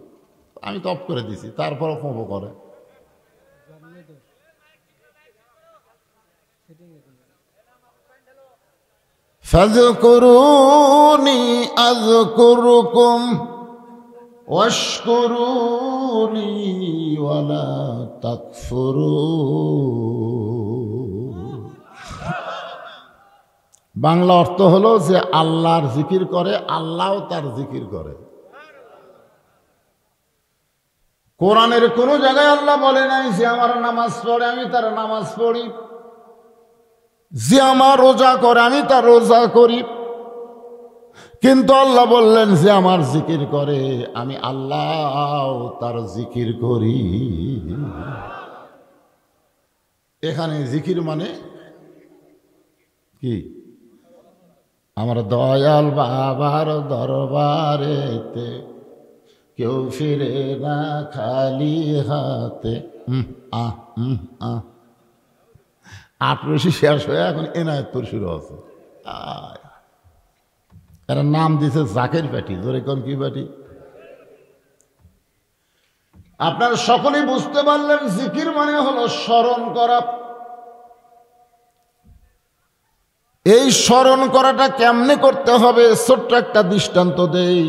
আমি তো অফ করে দিছি, তারপরও ক্ষমা করে। ফাযকুরুনি আযকুরুকুম ওয়াশকুরুলি ওয়ালা তাকফুরুন। বাংলা অর্থ হলো যে আল্লাহর জিকির করে, আল্লাহও তার জিকির করে। কোরআনের কোন জায়গায় আল্লাহ বলে নাই যে আমার নামাজ পড়ে আমি তার নামাজ পড়ি, যে আমার রোজা করে আমি তার রোজা করি, কিন্তু আল্লাহ বললেন যে আমার জিকির করে আমি আল্লাহ তার জিকির করি। এখানে জিকির মানে কি? আমার দয়াল বাবার দরবারেতে কেউ ফিরে না খালি হাতে। আটরশি শেষ হয়ে এখন এনায়েতপুর শুরু আছে। এরা নাম দিছে জাকের পাটি। ধরে কোন কি পাটি? আপনারা সকলেই বুঝতে পারলেন জিকির মানে হলো স্মরণ করা। এই স্মরণ করাটা কেমনে করতে হবে ছোট্ট একটা দৃষ্টান্ত দেই।